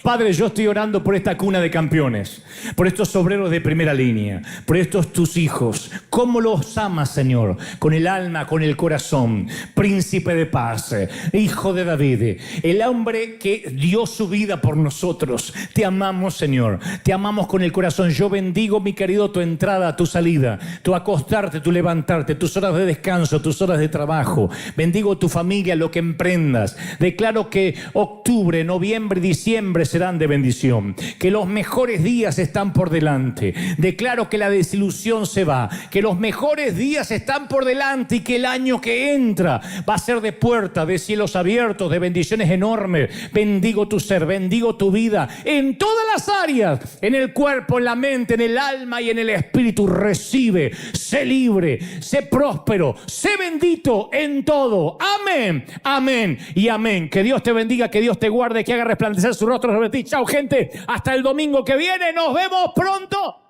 Padre, yo estoy orando por esta cuna de campeones, por estos obreros de primera línea, por estos tus hijos. ¿Cómo los amas, Señor? Con el alma, con el corazón. Príncipe de paz, hijo de David, el hombre que dio su vida por nosotros. Te amamos, Señor. Te amamos con el corazón. Yo bendigo, mi querido, tu entrada, tu salida, tu acostarte, tu levantarte, tus horas de descanso, tus horas de trabajo. Bendigo tu familia, lo que emprendas. Declaro que octubre, noviembre, diciembre serán de bendición, que los mejores días están por delante. Declaro que la desilusión se va, que los mejores días están por delante y que el año que entra va a ser de puertas, de cielos abiertos, de bendiciones enormes. Bendigo tu ser, bendigo tu vida en todas las áreas, en el cuerpo, en la mente, en el alma y en el espíritu. Recibe, sé libre, sé próspero, sé bendito en todo. Amén, amén y amén. Que Dios te bendiga, que Dios te guarde, que haga resplandecer su rostro sobre ti. Chao, gente, hasta el domingo que viene, nos vemos pronto.